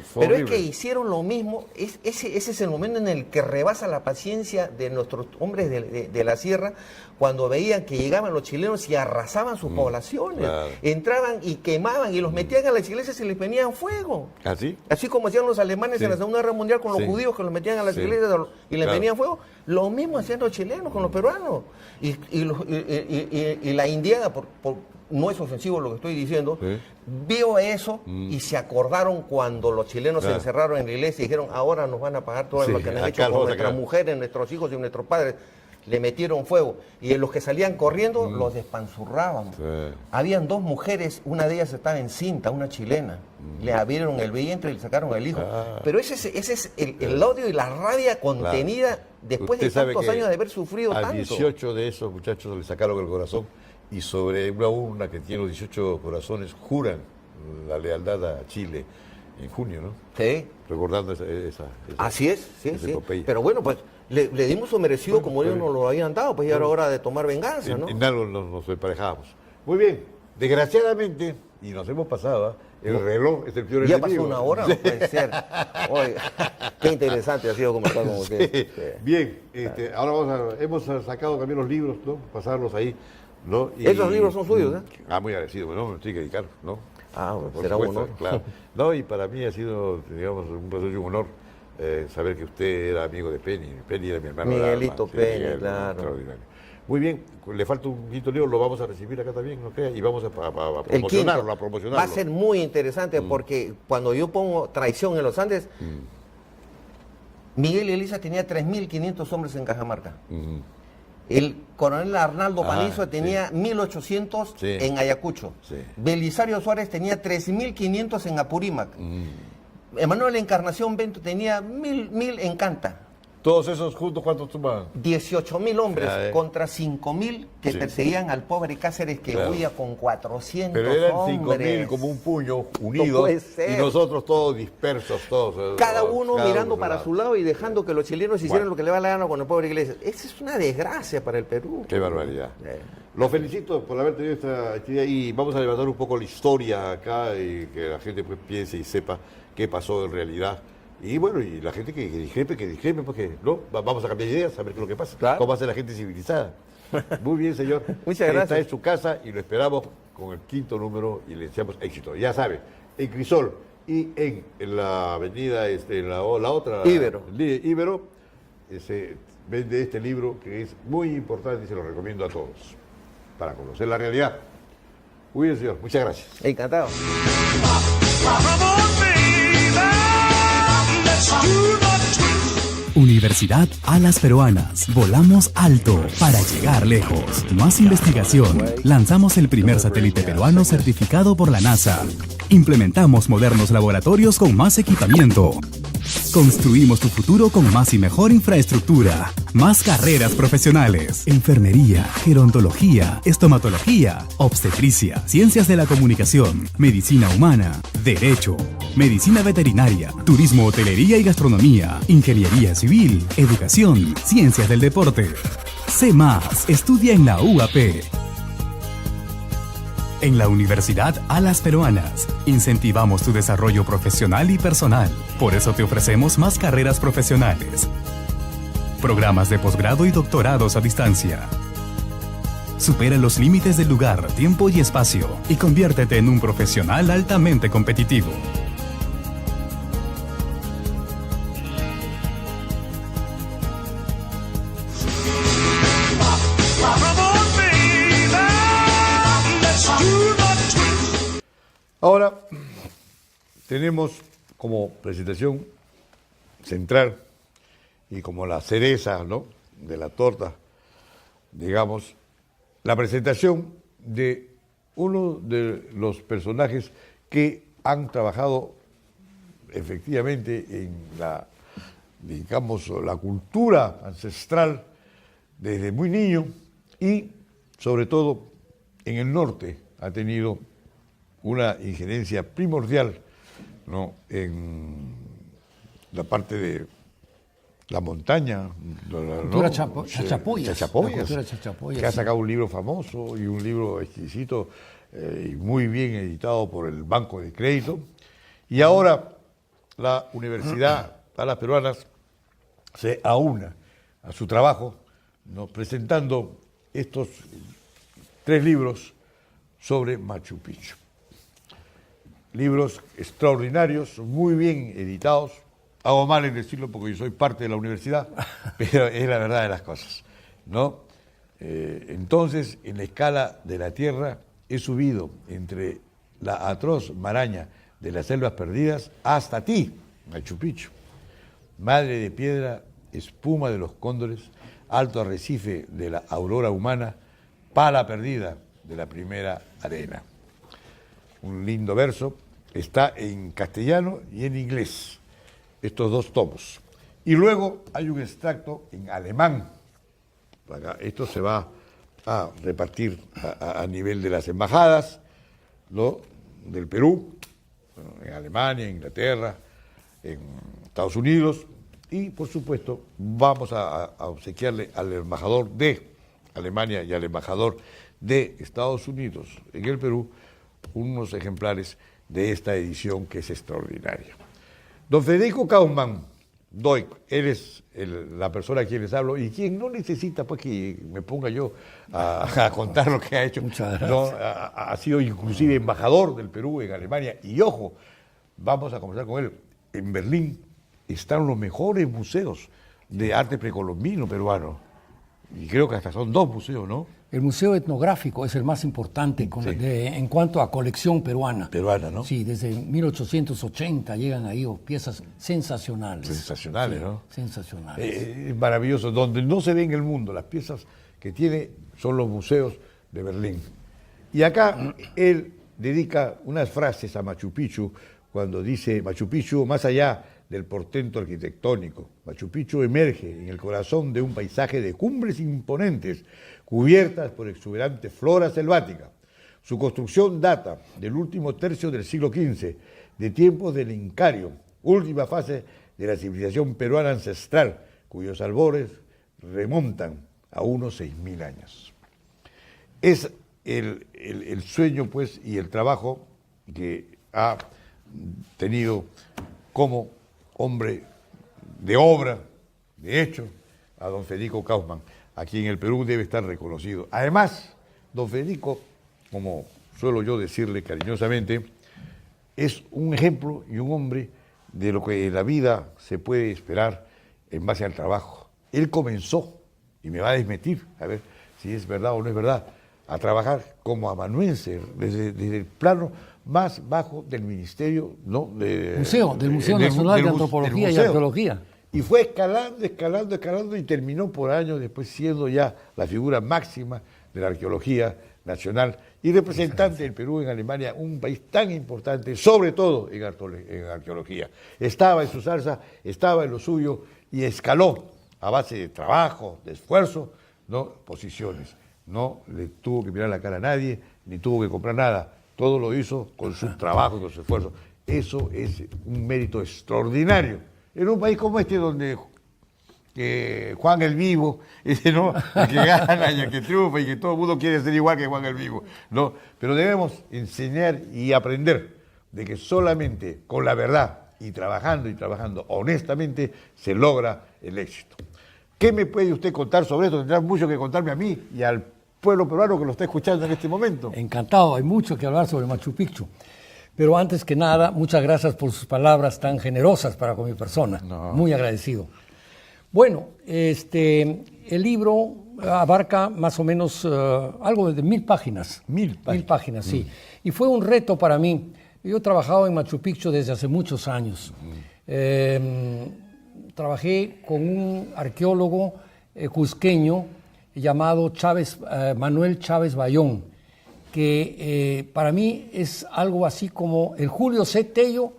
S1: Fue
S2: pero
S1: horrible.
S2: es que hicieron lo mismo. Ese es el momento en el que rebasa la paciencia de nuestros hombres de la sierra cuando veían que llegaban los chilenos y arrasaban sus poblaciones.
S1: Claro.
S2: Entraban y quemaban y los metían a las iglesias y les prendían fuego.
S1: ¿Así?
S2: Así como hacían los alemanes en la Segunda Guerra Mundial con los judíos que los metían a las iglesias y les prendían fuego. Lo mismo hacían los chilenos con los peruanos. Y la indiana, no es ofensivo lo que estoy diciendo, vio eso y se acordaron cuando los chilenos se encerraron en la iglesia y dijeron, ahora nos van a pagar todo lo que han hecho con nuestras mujeres, nuestros hijos y nuestros padres. Le metieron fuego y los que salían corriendo los despanzurraban. Habían 2 mujeres, una de ellas estaba encinta, una chilena. Le abrieron el vientre y le sacaron el hijo. Pero ese es el odio y la rabia contenida después de tantos años de haber sufrido tanto.
S1: A 18 de esos muchachos le sacaron el corazón y sobre una urna que tiene los 18 corazones juran la lealtad a Chile en junio, ¿no?
S2: Sí.
S1: Recordando esa
S2: Así es, sí.
S1: epopeya.
S2: Pero bueno, pues le dimos su merecido como ellos nos lo habían dado, pues ya era hora de tomar venganza, ¿no?
S1: En algo nos emparejamos. Muy bien, desgraciadamente, y nos hemos pasado, el reloj es el peor
S2: ya
S1: enemigo.
S2: pasó una hora, no puede ser. Oiga, qué interesante ha sido conversar con ustedes.
S1: Sí. Bien, ahora hemos sacado también los libros, ¿no? Pasarlos ahí, ¿no?
S2: Esos libros son suyos, ¿eh?
S1: Muy agradecido, bueno, me estoy que dedicar, ¿no?
S2: Bueno,
S1: Por
S2: será
S1: supuesto,
S2: un honor.
S1: claro. No, y para mí ha sido, digamos, un placer y un honor saber que usted era amigo de Penny. Penny era mi hermano.
S2: Miguelito Penny,
S1: Miguel,
S2: claro.
S1: Extraordinario. Muy bien, le falta un quinto libro, lo vamos a recibir acá también, ¿no cree? Y vamos a
S2: El
S1: promocionarlo,
S2: quinto
S1: a promocionarlo.
S2: va a ser muy interesante porque cuando yo pongo Traición en los Andes, Miguel y Elisa tenía 3.500 hombres en Cajamarca. El coronel Arnaldo Panizo tenía 1.800 en Ayacucho. Belisario Suárez tenía 3.500 en Apurímac. Emanuel Encarnación Bento tenía 1.000 en Canta.
S1: Todos esos juntos, ¿cuántos suman?
S2: 18.000 hombres contra 5.000 que perseguían al pobre Cáceres que huía con 400
S1: Pero eran
S2: hombres.
S1: 5.000 como un puño,
S2: No
S1: unidos,
S2: puede ser.
S1: y nosotros todos dispersos, todos.
S2: Cada uno mirando
S1: uno
S2: para su lado y dejando que los chilenos hicieran lo que le va la gana con el pobre Iglesias. Esa es una desgracia para el Perú.
S1: Qué barbaridad. Los felicito por haber tenido esta actividad y vamos a levantar un poco la historia acá y que la gente pues piense y sepa qué pasó en realidad. Y bueno, y la gente que discrepe, porque no, vamos a cambiar ideas, a ver qué es lo que pasa.
S2: Claro.
S1: ¿Cómo hace la gente civilizada? Muy bien, señor.
S2: Muchas gracias.
S1: Está en su casa y lo esperamos con el quinto número y le deseamos éxito. Ya sabe, en Crisol y en la avenida, la otra...
S2: Ibero.
S1: Ibero, se vende este libro que es muy importante y se lo recomiendo a todos para conocer la realidad. Muy bien, señor. Muchas gracias.
S2: Encantado.
S3: Universidad Alas Peruanas. Volamos alto para llegar lejos. Más investigación. Lanzamos el primer satélite peruano certificado por la NASA. Implementamos modernos laboratorios con más equipamiento. Construimos tu futuro con más y mejor infraestructura. Más carreras profesionales. Enfermería, gerontología, estomatología, obstetricia, ciencias de la comunicación, medicina humana, derecho, medicina veterinaria, turismo, hotelería y gastronomía, ingeniería civil, educación, ciencias del deporte. Sé más, estudia en la UAP. En la Universidad Alas Peruanas, incentivamos tu desarrollo profesional y personal. Por eso te ofrecemos más carreras profesionales, programas de posgrado y doctorados a distancia, Supera los límites del lugar, tiempo y espacio y conviértete en un profesional altamente competitivo.
S1: Ahora tenemos como presentación central y como la cereza, ¿no?, de la torta, digamos, la presentación de uno de los personajes que han trabajado efectivamente en la, digamos, la cultura ancestral desde muy niño y sobre todo en el norte ha tenido una injerencia primordial, ¿no?, en la parte de la montaña,
S4: Cultura chachapoyas.
S1: Chachapoyas,
S4: La cultura chachapoyas,
S1: que ha
S4: sí.
S1: sacado un libro famoso y un libro exquisito y muy bien editado por el Banco de Crédito. Y ahora la Universidad Alas Peruanas se aúna a su trabajo, ¿no?, presentando estos 3 libros sobre Machu Picchu. Libros extraordinarios, muy bien editados. Hago mal en decirlo porque yo soy parte de la universidad, pero es la verdad de las cosas, ¿no? Entonces, en la escala de la Tierra, he subido entre la atroz maraña de las selvas perdidas hasta ti, Machu Picchu. Madre de piedra, espuma de los cóndores, alto arrecife de la aurora humana, pala perdida de la primera arena. Un lindo verso, está en castellano y en inglés, estos 2 tomos. Y luego hay un extracto en alemán. Esto se va a repartir a nivel de las embajadas, ¿no?, del Perú, en Alemania, en Inglaterra, en Estados Unidos, y por supuesto vamos a obsequiarle al embajador de Alemania y al embajador de Estados Unidos en el Perú unos ejemplares de esta edición que es extraordinaria. Don Federico Kauffmann, Doig, eres la persona a quien les hablo y quien no necesita pues que me ponga yo a contar lo que ha hecho.
S4: Muchas gracias.
S1: ¿No? Ha sido inclusive embajador del Perú en Alemania y ojo, vamos a conversar con él. En Berlín están los mejores museos de arte precolombino peruano y creo que hasta son 2 museos, ¿no?
S4: El Museo Etnográfico es el más importante en cuanto a colección peruana.
S1: Peruana, ¿no?
S4: Sí, desde 1880 llegan ahí piezas sensacionales.
S1: Sensacionales,
S4: Sí,
S1: ¿no?
S4: Sensacionales.
S1: Es maravilloso. Donde no se ve en el mundo las piezas que tiene son los museos de Berlín. Y acá él dedica unas frases a Machu Picchu cuando dice: Machu Picchu, más allá del portento arquitectónico, Machu Picchu emerge en el corazón de un paisaje de cumbres imponentes cubiertas por exuberante flora selvática. Su construcción data del último tercio del siglo XV, de tiempos del Incario, última fase de la civilización peruana ancestral, cuyos albores remontan a unos 6.000 años. Es el sueño, pues, y el trabajo que ha tenido como hombre de obra, de hecho, a don Federico Kauffmann, aquí en el Perú debe estar reconocido. Además, don Federico, como suelo yo decirle cariñosamente, es un ejemplo y un hombre de lo que en la vida se puede esperar en base al trabajo. Él comenzó, y me va a desmentir, a ver si es verdad o no es verdad, a trabajar como amanuense desde el plano más bajo del Ministerio, ¿no?
S4: Del Museo Nacional de Antropología y Arqueología.
S1: Y fue escalando y terminó por años después siendo ya la figura máxima de la arqueología nacional y representante del Perú en Alemania, un país tan importante, sobre todo en arqueología. Estaba en su salsa, estaba en lo suyo y escaló a base de trabajo, de esfuerzo, ¿no?, posiciones. No le tuvo que mirar la cara a nadie, ni tuvo que comprar nada. Todo lo hizo con su trabajo y con su esfuerzo. Eso es un mérito extraordinario. En un país como este, donde Juan el Vivo, ¿no?, el que gana y el que triunfa y que todo el mundo quiere ser igual que Juan el Vivo, ¿no? Pero debemos enseñar y aprender de que solamente con la verdad y trabajando honestamente se logra el éxito. ¿Qué me puede usted contar sobre esto? Tendrá mucho que contarme a mí y al pueblo peruano que lo está escuchando en este momento.
S4: Encantado, hay mucho que hablar sobre Machu Picchu. Pero antes que nada, muchas gracias por sus palabras tan generosas para con mi persona.
S1: No.
S4: Muy agradecido. Bueno, el libro abarca más o menos algo de 1000 páginas.
S1: 1000 páginas.
S4: 1000 páginas, sí. Y fue un reto para mí. Yo he trabajado en Machu Picchu desde hace muchos años. Trabajé con un arqueólogo cusqueño llamado Manuel Chávez Bayón, que para mí es algo así como el Julio C. Tello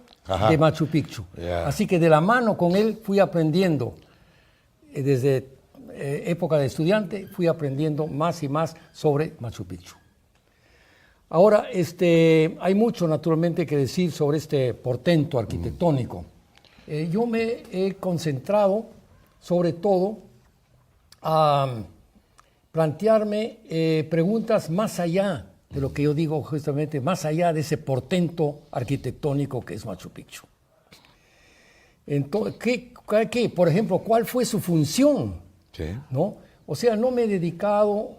S4: de Machu Picchu.
S1: Yeah.
S4: Así que de la mano con él fui aprendiendo, desde época de estudiante, fui aprendiendo más y más sobre Machu Picchu. Ahora, hay mucho naturalmente que decir sobre este portento arquitectónico. Yo me he concentrado sobre todo a plantearme preguntas más allá de lo que yo digo justamente, más allá de ese portento arquitectónico que es Machu Picchu. Entonces, ¿qué? Por ejemplo, ¿cuál fue su función?
S1: Sí.
S4: ¿No? O sea, no me he dedicado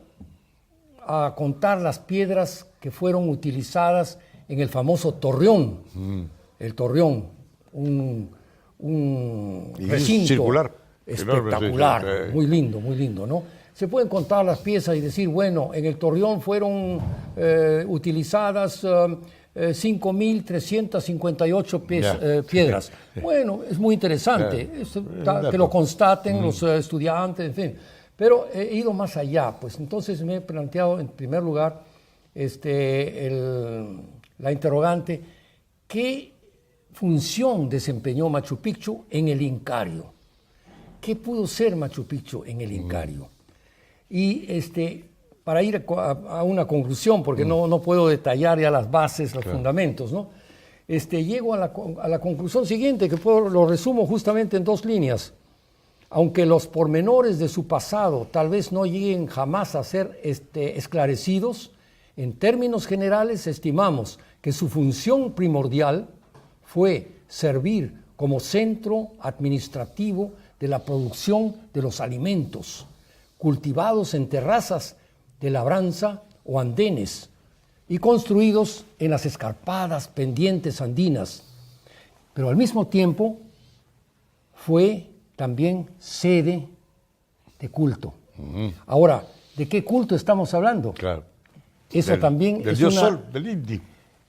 S4: a contar las piedras que fueron utilizadas en el famoso Torreón. El Torreón, un recinto
S1: circular.
S4: espectacular,
S1: Enorme, sí.
S4: muy lindo, ¿no? Se pueden contar las piezas y decir, bueno, en el Torreón fueron utilizadas 5.358 piedras.
S1: Sí.
S4: Bueno, es muy interesante que lo constaten los estudiantes, en fin. Pero he ido más allá, pues entonces me he planteado en primer lugar la interrogante, ¿qué función desempeñó Machu Picchu en el Incario? ¿Qué pudo ser Machu Picchu en el Incario? Y para ir a una conclusión, porque no puedo detallar ya las bases, los fundamentos, ¿no? Llego a la conclusión siguiente, que lo resumo justamente en 2 líneas. Aunque los pormenores de su pasado tal vez no lleguen jamás a ser esclarecidos, en términos generales estimamos que su función primordial fue servir como centro administrativo de la producción de los alimentos cultivados en terrazas de labranza o andenes y construidos en las escarpadas pendientes andinas, pero al mismo tiempo fue también sede de culto. Ahora, ¿de qué culto estamos hablando?
S1: Claro.
S4: Eso también
S1: del
S4: es
S1: dios
S4: una...
S1: Sol, del Inti.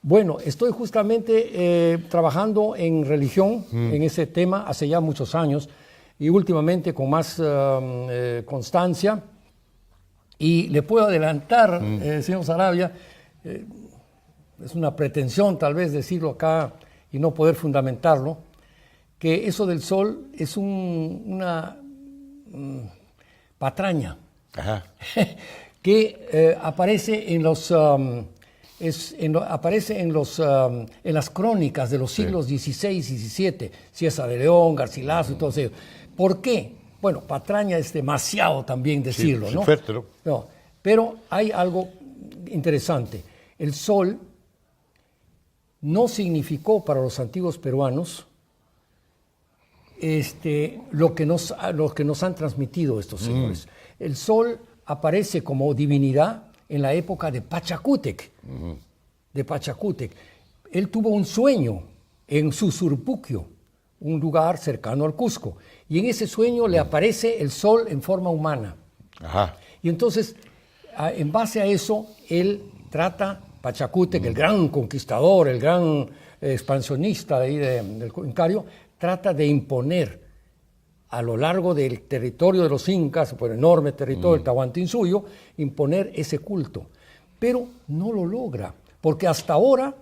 S4: Bueno, estoy justamente trabajando en religión, en ese tema, hace ya muchos años, y últimamente con más constancia. Y le puedo adelantar, señor Sarabia, es una pretensión tal vez decirlo acá y no poder fundamentarlo, que eso del sol es una patraña que aparece en las crónicas de los siglos XVI y XVII, Cieza de León, Garcilaso y todo eso. ¿Por qué? Bueno, patraña es demasiado también decirlo,
S1: sí,
S4: ¿no?
S1: fuerte, ¿no?
S4: No, pero hay algo interesante. El sol no significó para los antiguos peruanos lo que nos han transmitido estos señores. El sol aparece como divinidad en la época de Pachacútec. Él tuvo un sueño en Susurpuquio, un lugar cercano al Cusco, y en ese sueño le aparece el sol en forma humana. Y entonces, en base a eso, él trata, Pachacútec, el gran conquistador, el gran expansionista del Incario, trata de imponer a lo largo del territorio de los incas, por el enorme territorio del Tahuantinsuyo, imponer ese culto. Pero no lo logra, porque hasta ahora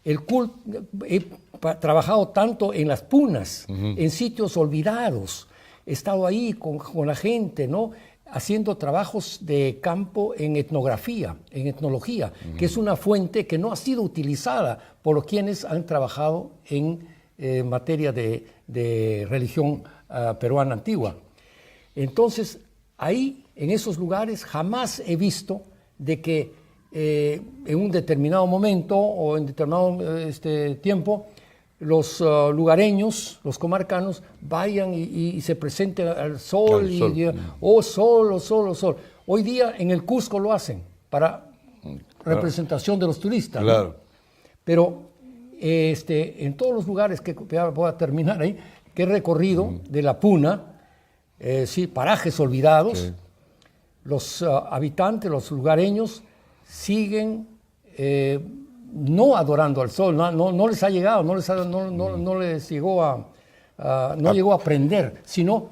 S4: el culto, he trabajado tanto en las punas, en sitios olvidados, he estado ahí con la gente, ¿no?, haciendo trabajos de campo en etnografía, en etnología, que es una fuente que no ha sido utilizada por quienes han trabajado en materia de religión peruana antigua. Entonces, ahí, en esos lugares, jamás he visto de que en un determinado momento o en determinado tiempo los lugareños, los comarcanos, vayan y se presenten al sol,
S1: Al sol.
S4: y digan, oh sol, oh sol, oh sol. Hoy día en el Cusco lo hacen para representación de los turistas, ¿no?
S1: Claro.
S4: Pero en todos los lugares que ya voy a terminar ahí, que he recorrido de la Puna, sí, parajes olvidados,
S1: Sí.
S4: los habitantes, los lugareños, siguen no adorando al sol, no les ha llegado, no les llegó no llegó a aprender, sino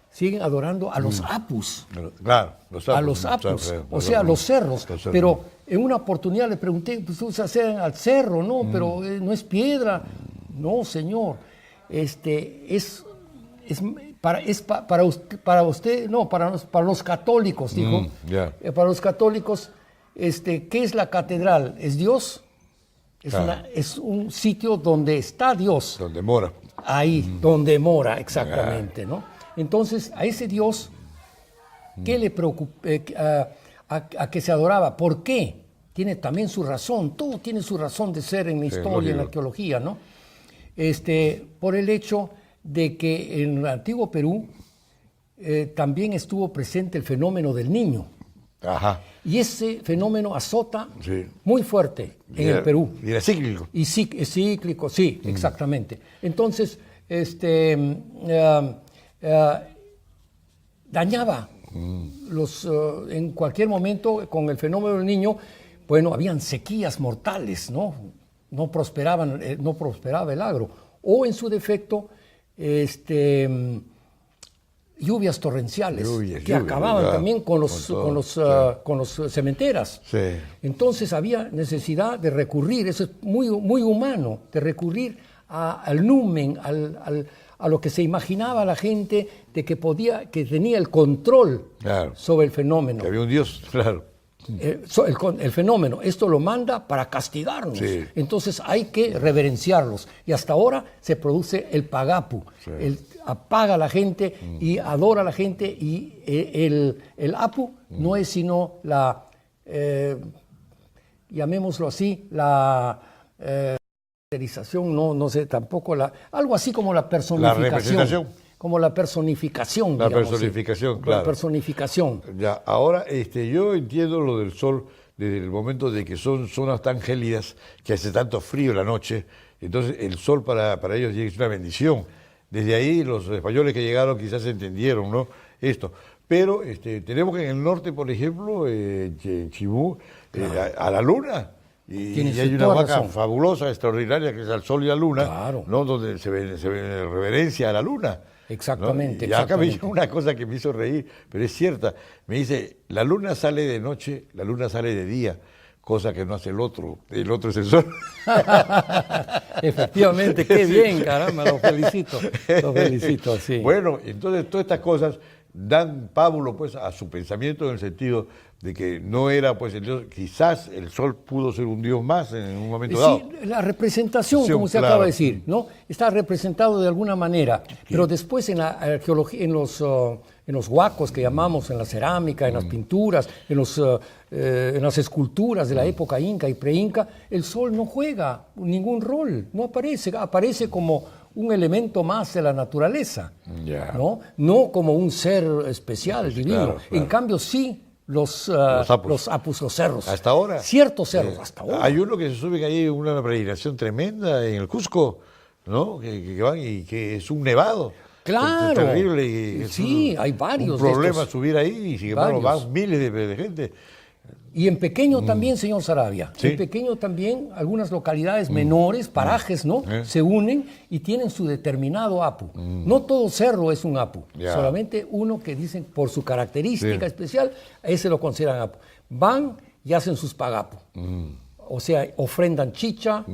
S4: siguen adorando a los apus.
S1: Claro, los
S4: A los apus, o sea, a los cerros.
S1: Los cerros.
S4: Pero en una oportunidad le pregunté, pues ustedes hacen al cerro, ¿no? Pero no es piedra. No, señor. Para usted, no, para los católicos, dijo.
S1: Ya.
S4: Para los católicos, ¿qué es la catedral? ¿Es Dios?
S1: Claro.
S4: Es un sitio donde está Dios.
S1: Donde mora.
S4: Ahí, donde mora, exactamente, ¿no? Entonces, a ese Dios, ¿qué le preocupa? A que se adoraba. ¿Por qué? Tiene también su razón, todo tiene su razón de ser en la historia,
S1: lógico.
S4: en la arqueología, ¿no? Por el hecho de que en el antiguo Perú también estuvo presente el fenómeno del niño.
S1: Ajá.
S4: Y ese fenómeno azota
S1: Sí.
S4: muy fuerte en el Perú.
S1: Y era cíclico.
S4: Y es cíclico, sí, exactamente. Entonces, dañaba en cualquier momento con el fenómeno del niño. Bueno, habían sequías mortales, ¿no? No prosperaba el agro. O en su defecto, lluvias torrenciales que acababan
S1: ¿verdad?
S4: también con los cementeras.
S1: Sí.
S4: Entonces había necesidad de recurrir, eso es muy, muy humano, de recurrir al numen, a lo que se imaginaba la gente de que tenía el control
S1: Claro.
S4: sobre el fenómeno.
S1: Que había un Dios, claro.
S4: El fenómeno, esto lo manda para castigarnos.
S1: Sí.
S4: Entonces hay que reverenciarlos. Y hasta ahora se produce el pagapu.
S1: Sí.
S4: Apaga a la gente y adora a la gente. Y el apu no es sino llamémoslo así, la no sé tampoco, algo así como la personificación.
S1: La representación.
S4: Como la personificación.
S1: La
S4: digamos,
S1: personificación,
S4: sí.
S1: claro.
S4: La personificación.
S1: Ya, ahora yo entiendo lo del sol desde el momento de que son zonas tan gélidas que hace tanto frío en la noche, entonces el sol para ellos es una bendición. Desde ahí los españoles que llegaron quizás entendieron, ¿no? Esto. Pero tenemos que en el norte, por ejemplo, Chimú, a la luna. Y hay una
S4: toda
S1: vaca
S4: razón.
S1: fabulosa, extraordinaria, que es al sol y a la luna,
S4: Claro.
S1: ¿no? Donde se ve reverencia a la luna.
S4: Exactamente,
S1: ¿no? Y acá me
S4: exactamente.
S1: dijo una cosa que me hizo reír, pero es cierta. Me dice, la luna sale de noche, la luna sale de día, cosa que no hace el otro es el sol.
S4: Efectivamente, qué bien, caramba, lo felicito, sí.
S1: Bueno, entonces todas estas cosas dan pábulo pues a su pensamiento en el sentido de que no era pues el Dios, quizás el sol pudo ser un Dios más en un momento dado.
S4: Sí, la representación, como usted
S1: claro.
S4: acaba de decir, ¿no? Está representado de alguna manera, pero después en la arqueología, en los huacos que llamamos, en la cerámica, en las pinturas, en las esculturas de la época inca y preinca, el sol no juega ningún rol, no aparece como un elemento más de la naturaleza,
S1: Ya.
S4: no como un ser especial, divino.
S1: claro.
S4: En cambio, sí, los apus, los cerros.
S1: Hasta ahora.
S4: Ciertos cerros, hasta ahora.
S1: Hay uno que se sube ahí, una peregrinación tremenda en el Cusco, ¿no? Que van y que es un nevado.
S4: Claro.
S1: Es terrible. Y es
S4: Sí, hay varios
S1: un
S4: de
S1: problema
S4: estos.
S1: subir ahí y sin embargo
S4: Varios.
S1: van miles de gente.
S4: Y en pequeño también, señor Sarabia,
S1: Sí.
S4: en pequeño también algunas localidades menores, parajes, ¿no? Se unen y tienen su determinado apu. No todo cerro es un apu,
S1: Ya.
S4: solamente uno que dicen por su característica
S1: Sí.
S4: especial, ese lo consideran apu. Van y hacen sus pagapu. O sea, ofrendan chicha,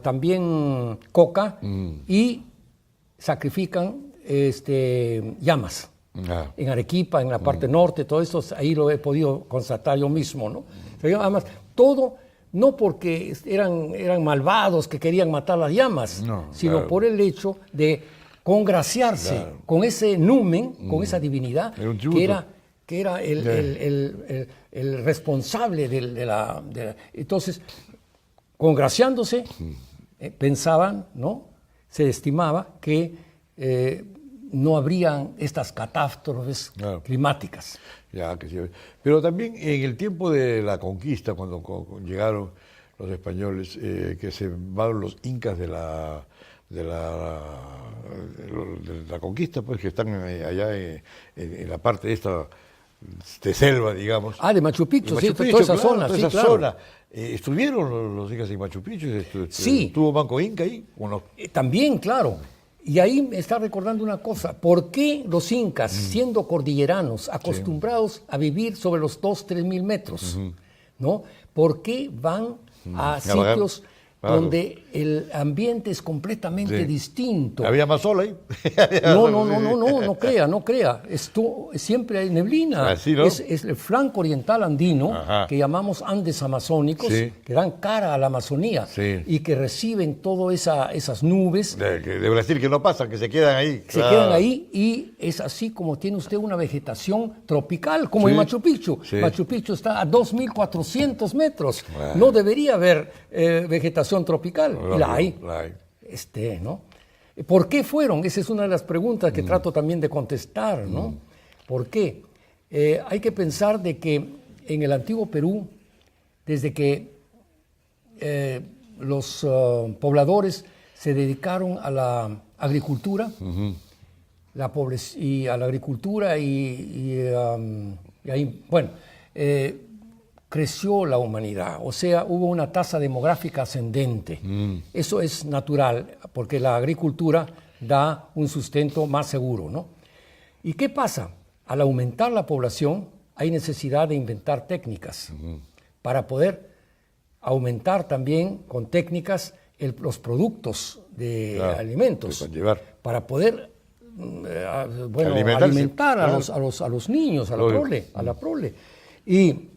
S4: también coca y sacrifican llamas.
S1: Ah.
S4: En Arequipa, en la parte norte, todo esto, ahí lo he podido constatar yo mismo, ¿no? Pero además, todo, no porque eran malvados que querían matar las llamas,
S1: No,
S4: sino
S1: claro.
S4: por el hecho de congraciarse con ese numen, con esa divinidad,
S1: Era un tributo.
S4: que era el responsable de la... Entonces, congraciándose, pensaban, ¿no? Se estimaba que no habrían estas catástrofes climáticas.
S1: Ya, que sí. Pero también en el tiempo de la conquista, cuando llegaron los españoles, que se van los incas de la conquista, pues que están allá en la parte esta de selva, digamos.
S4: De Machu Picchu, sí,
S1: Picchu,
S4: toda esa
S1: claro,
S4: zona,
S1: toda
S4: sí,
S1: esa
S4: claro.
S1: zona. ¿Estuvieron los incas en Machu Picchu?
S4: Sí.
S1: ¿Tuvo Manco Inca ahí o no?
S4: También, claro. Y ahí me está recordando una cosa. ¿Por qué los incas, siendo cordilleranos, acostumbrados a vivir sobre los 2.000, 3.000 metros, ¿no? ¿Por qué van a sitios donde el ambiente es completamente distinto?
S1: ¿Había más sol ahí?
S4: No crea. Siempre hay neblina.
S1: Así, ¿no?
S4: Es el flanco oriental andino,
S1: Ajá.
S4: que llamamos Andes amazónicos, que dan cara a la Amazonía y que reciben todas esas nubes.
S1: De Brasil, que no pasan, que se quedan ahí.
S4: Se quedan ahí y es así como tiene usted una vegetación tropical, como en Machu Picchu.
S1: Sí.
S4: Machu Picchu está a 2.400 metros. No debería haber vegetación tropical. Y la hay. ¿No? ¿Por qué fueron? Esa es una de las preguntas que trato también de contestar, ¿no? ¿Por qué? Hay que pensar de que en el antiguo Perú, desde que los pobladores se dedicaron a la agricultura, y a la agricultura y ahí, bueno, creció la humanidad, o sea, hubo una tasa demográfica ascendente. Eso es natural, porque la agricultura da un sustento más seguro, ¿no? ¿Y qué pasa? Al aumentar la población, hay necesidad de inventar técnicas para poder aumentar también con técnicas los productos de alimentos, para poder alimentar a los niños, a la prole. Y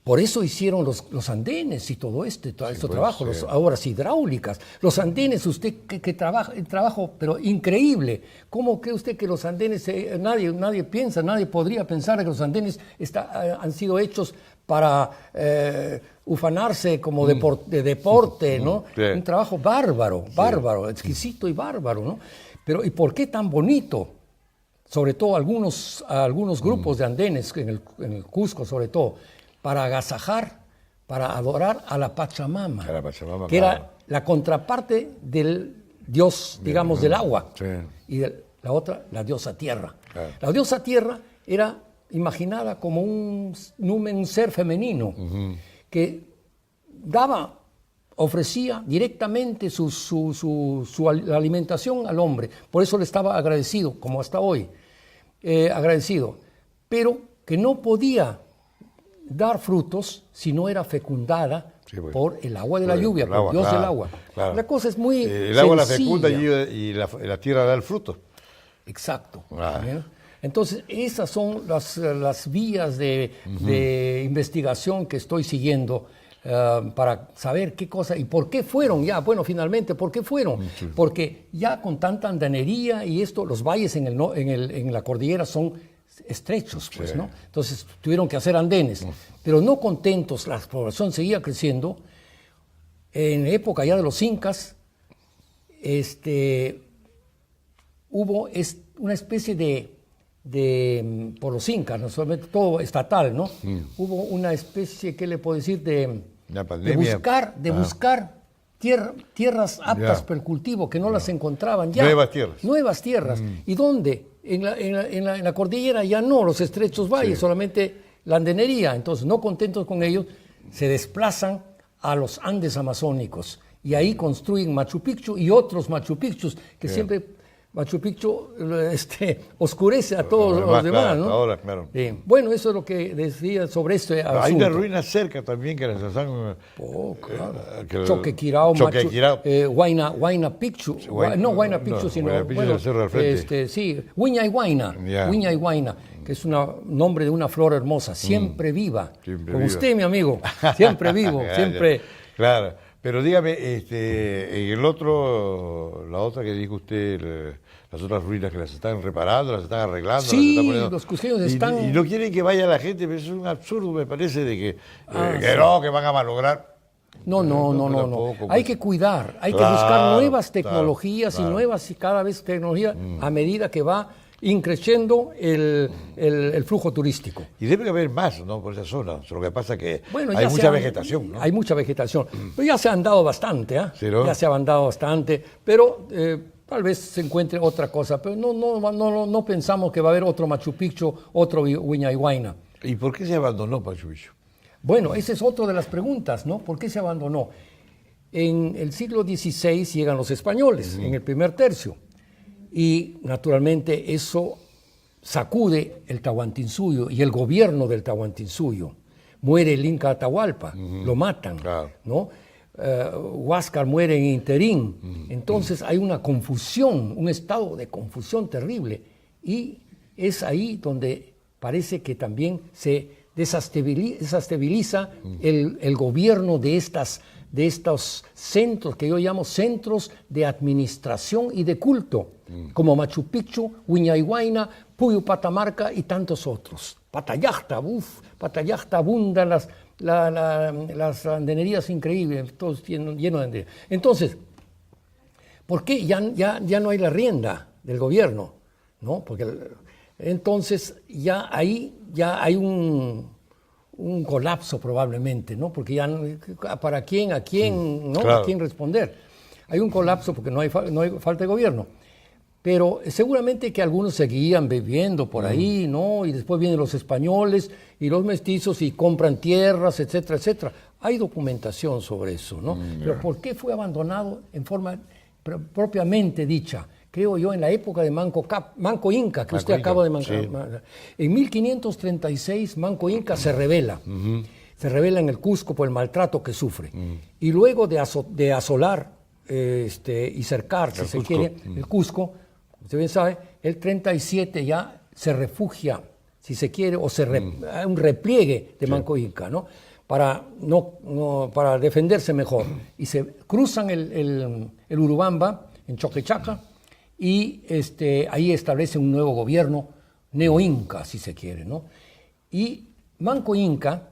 S4: por eso hicieron los andenes y todo este trabajo, las obras hidráulicas. Los andenes, usted que trabajo, pero increíble. ¿Cómo cree usted que los andenes, nadie piensa, nadie podría pensar que los andenes han sido hechos para ufanarse como de deporte, ¿no? Un trabajo bárbaro, exquisito y bárbaro, ¿no? Pero ¿y por qué tan bonito? Sobre todo algunos grupos de andenes, en el Cusco sobre todo, para agasajar, para adorar a la Pachamama, que era la contraparte del dios, digamos, del agua, y la otra, la diosa tierra. La diosa tierra era imaginada como un ser femenino que ofrecía directamente su alimentación al hombre. Por eso le estaba agradecido, como hasta hoy, pero que no podía dar frutos si no era fecundada por el agua de la lluvia, por Dios del agua. Claro. La cosa es muy
S1: el agua la fecunda
S4: sencilla.
S1: y la tierra da el fruto.
S4: Exacto. Entonces, esas son las vías de investigación que estoy siguiendo para saber qué cosa y por qué fueron finalmente, ¿por qué fueron? Porque ya con tanta andanería y esto, los valles en la cordillera son estrechos, pues, ¿no? Entonces tuvieron que hacer andenes, pero no contentos, la población seguía creciendo. En la época ya de los incas, hubo una especie de por los incas, no solamente todo estatal, ¿no? Hubo una especie, ¿qué le puedo decir? De buscar tierras aptas para el cultivo, que no las encontraban ya. Nuevas tierras. ¿Y dónde? En la cordillera ya no, los estrechos valles, solamente la andenería. Entonces, no contentos con ellos, se desplazan a los Andes amazónicos y ahí construyen Machu Picchu y otros Machu Picchus que siempre Machu Picchu oscurece a todos los demás, ¿no?
S1: Ahora, claro.
S4: Bueno, eso es lo que decía sobre este asunto.
S1: Hay una ruina cerca también que las están...
S4: claro. Choquequirao, Huayna Picchu. No Huayna Picchu, sino...
S1: Huayna Picchu, al frente.
S4: Huiñay Huayna, que es un nombre de una flor hermosa, siempre viva. Como usted, mi amigo, siempre vivo, siempre...
S1: Claro. Pero dígame, en la otra que dijo usted, las otras ruinas que las están reparando, las están arreglando.
S4: Sí,
S1: las están poniendo,
S4: los cusqueños están...
S1: Y no quieren que vaya la gente, pero eso es un absurdo, me parece, de que no, que van a malograr.
S4: No.
S1: Tampoco,
S4: Hay
S1: pues.
S4: que cuidar, hay que
S1: Claro,
S4: buscar nuevas
S1: claro,
S4: tecnologías
S1: claro.
S4: y nuevas y cada vez tecnología a medida que va increciendo el flujo turístico.
S1: Y debe haber más, ¿no? Por esa zona. Lo que pasa es que
S4: Bueno,
S1: hay
S4: ya
S1: mucha vegetación, ¿no?
S4: Hay mucha vegetación. Pero ya se han dado bastante, ¿ah?
S1: Sí, ¿no?
S4: Ya se han dado bastante, pero tal vez se encuentre otra cosa. Pero no pensamos que va a haber otro Machu Picchu, otro Huayna.
S1: ¿Y por qué se abandonó Machu Picchu?
S4: Bueno, esa es otra de las preguntas, ¿no? ¿Por qué se abandonó? En el siglo XVI llegan los españoles, en el primer tercio. Y naturalmente eso sacude el Tahuantinsuyo y el gobierno del Tahuantinsuyo. Muere el Inca Atahualpa, lo matan,
S1: Claro.
S4: ¿no? Huáscar muere en interín. Entonces hay una confusión, un estado de confusión terrible. Y es ahí donde parece que también se desestabiliza el gobierno de estos centros que yo llamo centros de administración y de culto, como Machu Picchu, Huayna, Puyo Patamarca y tantos otros. Patallacta abundan las andenerías increíbles, todos llenos de andenerías. Entonces, ¿por qué ya no hay la rienda del gobierno? ¿No? Porque entonces ya hay un colapso probablemente, ¿no? Porque ya ¿para quién? ¿A quién? ¿No?
S1: Claro.
S4: ¿A quién responder? Hay un colapso porque no hay falta de gobierno. Pero seguramente que algunos seguían viviendo por ahí, ¿no? Y después vienen los españoles y los mestizos y compran tierras, etcétera, etcétera. Hay documentación sobre eso, ¿no? Pero ¿por qué fue abandonado en forma propiamente dicha? Creo yo en la época de Manco Inca, que usted acaba de mencionar. Sí. En 1536 Manco Inca se rebela. Se rebela en el Cusco por el maltrato que sufre. Y luego de asolar y cercar, si se quiere, el Cusco, usted bien sabe, el 37 ya se refugia, si se quiere, o hay un repliegue de Manco Inca, ¿no? Para defenderse mejor. Y se cruzan el Urubamba en Choquechaca y ahí establece un nuevo gobierno neo-inca, si se quiere, ¿no? Y Manco Inca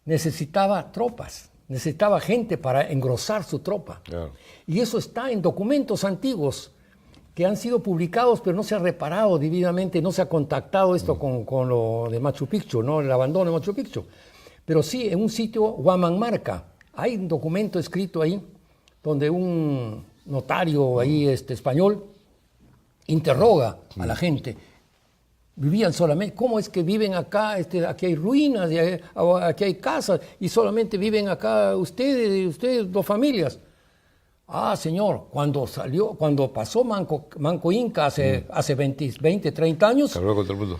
S4: necesitaba tropas, necesitaba gente para engrosar su tropa. Claro. Y eso está en documentos antiguos que han sido publicados, pero no se ha reparado debidamente, no se ha contactado esto con lo de Machu Picchu, ¿no? El abandono de Machu Picchu. Pero sí, en un sitio, Huamanmarca, hay un documento escrito ahí donde un notario ahí español interroga a la gente. Vivían solamente, ¿cómo es que viven acá? Aquí hay ruinas, aquí hay casas, y solamente viven acá ustedes 2 familias. Ah, señor, cuando pasó Manco Inca hace 20, 30 años,
S1: Habló con todo el mundo.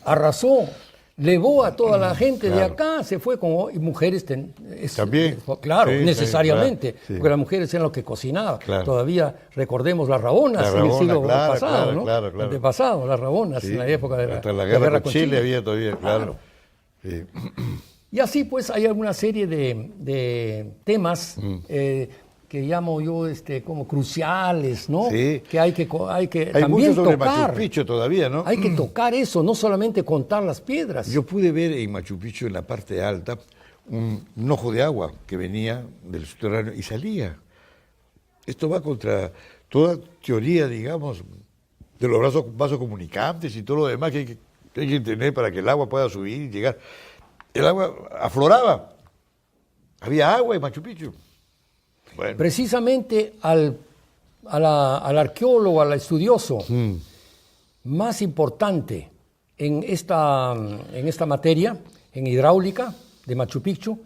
S4: Arrasó, levó a toda la gente de acá, se fue con mujeres.
S1: También.
S4: Claro,
S1: Sí,
S4: necesariamente,
S1: claro, sí.
S4: Porque las mujeres eran lo que cocinaban.
S1: Claro.
S4: Todavía recordemos las rabonas en el siglo pasado, ¿no?
S1: Claro.
S4: Antepasado, las rabonas en la época de
S1: hasta la guerra con Chile había todavía, claro. Sí.
S4: Y así pues hay una serie de temas que llamo yo como cruciales, ¿no?
S1: Sí.
S4: Que hay que
S1: Hay
S4: también
S1: mucho sobre
S4: tocar.
S1: Machu Picchu todavía, ¿no?
S4: Hay que tocar eso, no solamente contar las piedras.
S1: Yo pude ver en Machu Picchu, en la parte alta, un ojo de agua que venía del subterráneo y salía. Esto va contra toda teoría, digamos, de los vasos comunicantes y todo lo demás que hay que tener para que el agua pueda subir y llegar. El agua afloraba. Había agua en Machu Picchu. Bueno.
S4: Precisamente al arqueólogo, al estudioso más importante en esta materia, en hidráulica de Machu Picchu,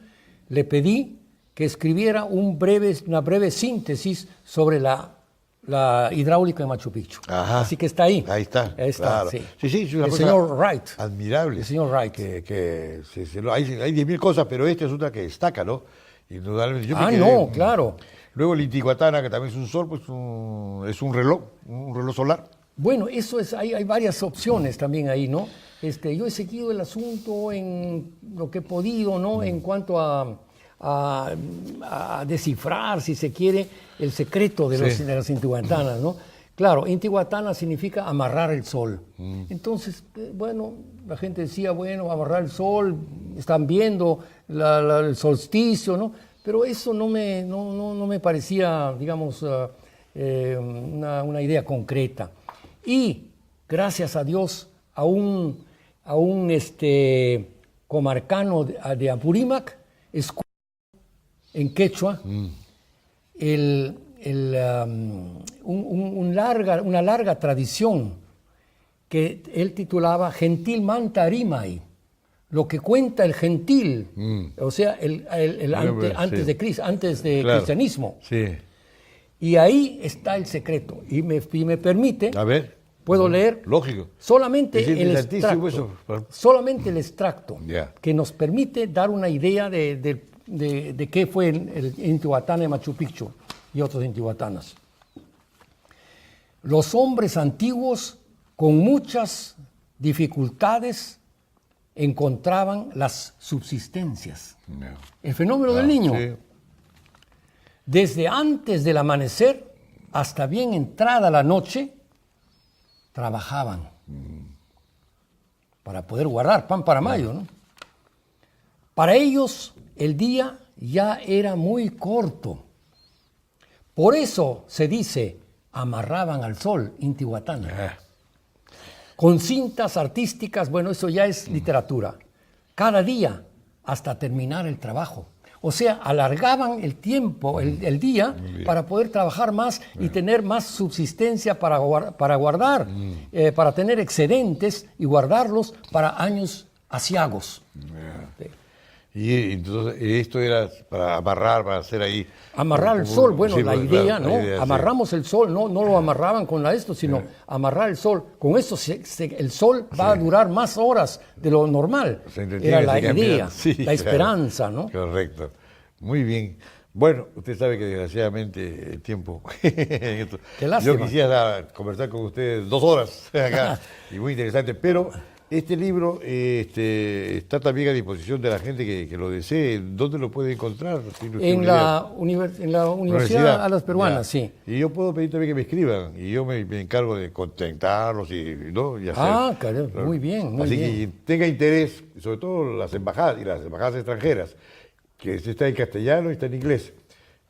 S4: le pedí que escribiera una breve síntesis sobre la hidráulica de Machu Picchu.
S1: Ajá.
S4: Así que está ahí.
S1: Ahí está. Claro.
S4: Sí.
S1: Sí, es una
S4: el
S1: cosa
S4: señor Wright.
S1: admirable.
S4: El señor Wright.
S1: Hay 10.000 cosas, pero esta es una que destaca, ¿no? Indudablemente.
S4: Claro.
S1: Luego el Intihuatana, que también es un sol, pues es un reloj solar.
S4: Bueno, eso es, hay varias opciones también ahí, ¿no? Yo he seguido el asunto en lo que he podido, ¿no? En cuanto a descifrar, si se quiere, el secreto de las Intihuatanas, ¿no? Claro, Intihuatana significa amarrar el sol. Entonces, bueno, la gente decía, bueno, amarrar el sol, están viendo el solsticio, ¿no? pero eso no me parecía, digamos, una idea concreta. Y gracias a Dios, a un comarcano de Apurímac, en quechua, una larga tradición que él titulaba Gentil Manta Arimay, lo que cuenta el gentil, o sea, antes de cristianismo.
S1: Sí.
S4: Y ahí está el secreto. Y me permite,
S1: A ver.
S4: puedo leer
S1: Lógico.
S4: solamente
S1: Es
S4: el
S1: interesantísimo
S4: extracto,
S1: eso.
S4: solamente el extracto,
S1: Ya.
S4: que nos permite dar una idea de qué fue el Intihuatana de Machu Picchu y otros Intihuatanas. Los hombres antiguos, con muchas dificultades, encontraban las subsistencias. El fenómeno del niño.
S1: Sí.
S4: Desde antes del amanecer hasta bien entrada la noche, trabajaban para poder guardar pan para mayo, ¿no? Para ellos el día ya era muy corto. Por eso se dice, amarraban al sol, Intihuatana. Con cintas artísticas, bueno, eso ya es literatura. Cada día hasta terminar el trabajo. O sea, alargaban el tiempo, el día, para poder trabajar más y tener más subsistencia para guardar, para tener excedentes y guardarlos para años aciagos. Sí.
S1: Y entonces esto era para amarrar, para hacer ahí.
S4: Amarrar el sol, bueno,
S1: sí,
S4: la
S1: claro,
S4: idea, ¿no?
S1: la idea, sí.
S4: Amarramos el sol, no lo amarraban con esto, sino amarrar el sol. Con eso el sol va a durar más horas de lo normal.
S1: Se entretiene,
S4: Era la
S1: se cambia.
S4: idea,
S1: Sí,
S4: la
S1: claro.
S4: esperanza, ¿no?
S1: Correcto. Muy bien. Bueno, usted sabe que desgraciadamente el tiempo...
S4: Qué lástima.
S1: Yo quisiera conversar con ustedes 2 horas acá, y muy interesante, pero este libro está también a disposición de la gente que lo desee. ¿Dónde lo puede encontrar?
S4: En la Universidad Alas Peruanas,
S1: Ya.
S4: sí.
S1: Y yo puedo pedir también que me escriban, y yo me encargo de contactarlos y hacer.
S4: Caramba, muy bien, muy
S1: Así
S4: bien.
S1: que quien tenga interés, sobre todo las embajadas y las embajadas extranjeras, que está en castellano y está en inglés.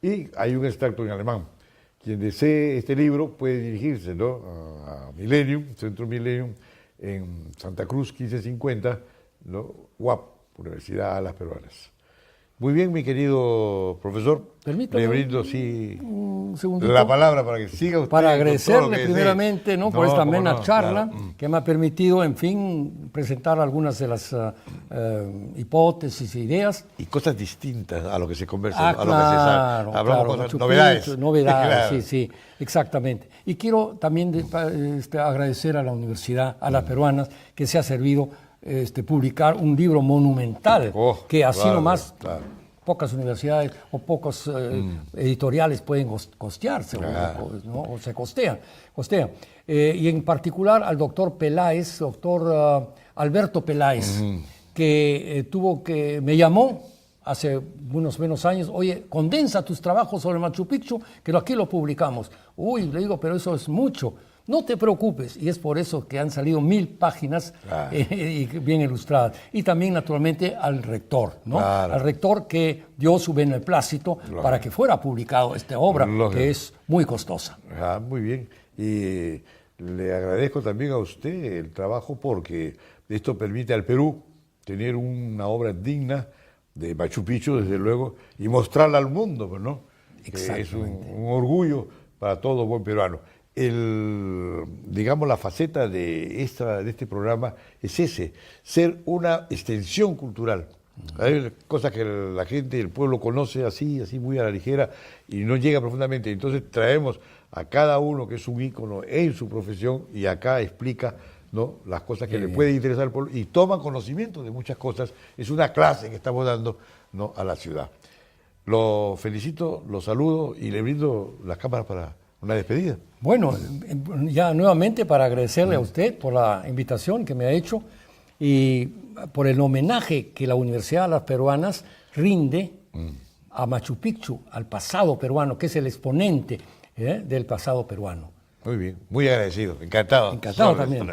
S1: Y hay un extracto en alemán. Quien desee este libro puede dirigirse, ¿no?, a Millennium, Centro Millennium, en Santa Cruz 1550, ¿no?, UAP, Universidad Alas Peruanas. Muy bien, mi querido profesor.
S4: Permítame
S1: Le brindo, sí,
S4: un segundito.
S1: la palabra para que siga usted.
S4: Para
S1: con todo lo
S4: agradecerle
S1: que
S4: primeramente,
S1: desee.
S4: ¿no?, por esta
S1: cómo
S4: amena
S1: no,
S4: charla
S1: claro.
S4: que me ha permitido, en fin, presentar algunas de las hipótesis e ideas.
S1: Y cosas distintas a lo que se conversa,
S4: Ah,
S1: a lo que se sabe.
S4: claro,
S1: Hablamos
S4: claro,
S1: cosas,
S4: Machu
S1: novedades.
S4: Picchu, novedades,
S1: Claro.
S4: sí, exactamente. Y quiero también agradecer a la Universidad, a las peruanas, que se ha servido publicar un libro monumental, que así
S1: claro,
S4: nomás
S1: claro.
S4: pocas universidades o pocos editoriales pueden costearse, ¿no? O se costean. Y en particular al doctor Peláez, doctor Alberto Peláez, que me llamó hace unos menos años, oye, condensa tus trabajos sobre Machu Picchu, que aquí lo publicamos. Uy, le digo, pero eso es mucho. No te preocupes, y es por eso que han salido 1000 páginas y bien ilustradas. Y también, naturalmente, al rector, ¿no?
S1: Claro.
S4: Al rector que dio su beneplácito para que fuera publicado esta obra, que es muy costosa.
S1: Muy bien. Y le agradezco también a usted el trabajo, porque esto permite al Perú tener una obra digna de Machu Picchu, desde luego, y mostrarla al mundo, pues, ¿no? Que es un orgullo para todo buen peruano. Digamos, la faceta de este programa es ser una extensión cultural. Hay cosas que la gente, el pueblo conoce así muy a la ligera y no llega profundamente. Entonces traemos a cada uno que es un ícono en su profesión y acá explica, ¿no?, las cosas que le pueden interesar al pueblo y toman conocimiento de muchas cosas. Es una clase que estamos dando, ¿no?, a la ciudad. Lo felicito, lo saludo y le brindo las cámaras para una despedida.
S4: Bueno, ya nuevamente para agradecerle a usted por la invitación que me ha hecho y por el homenaje que la Universidad de las Peruanas rinde a Machu Picchu, al pasado peruano, que es el exponente del pasado peruano.
S1: Muy bien, muy agradecido, encantado.
S4: Encantado también.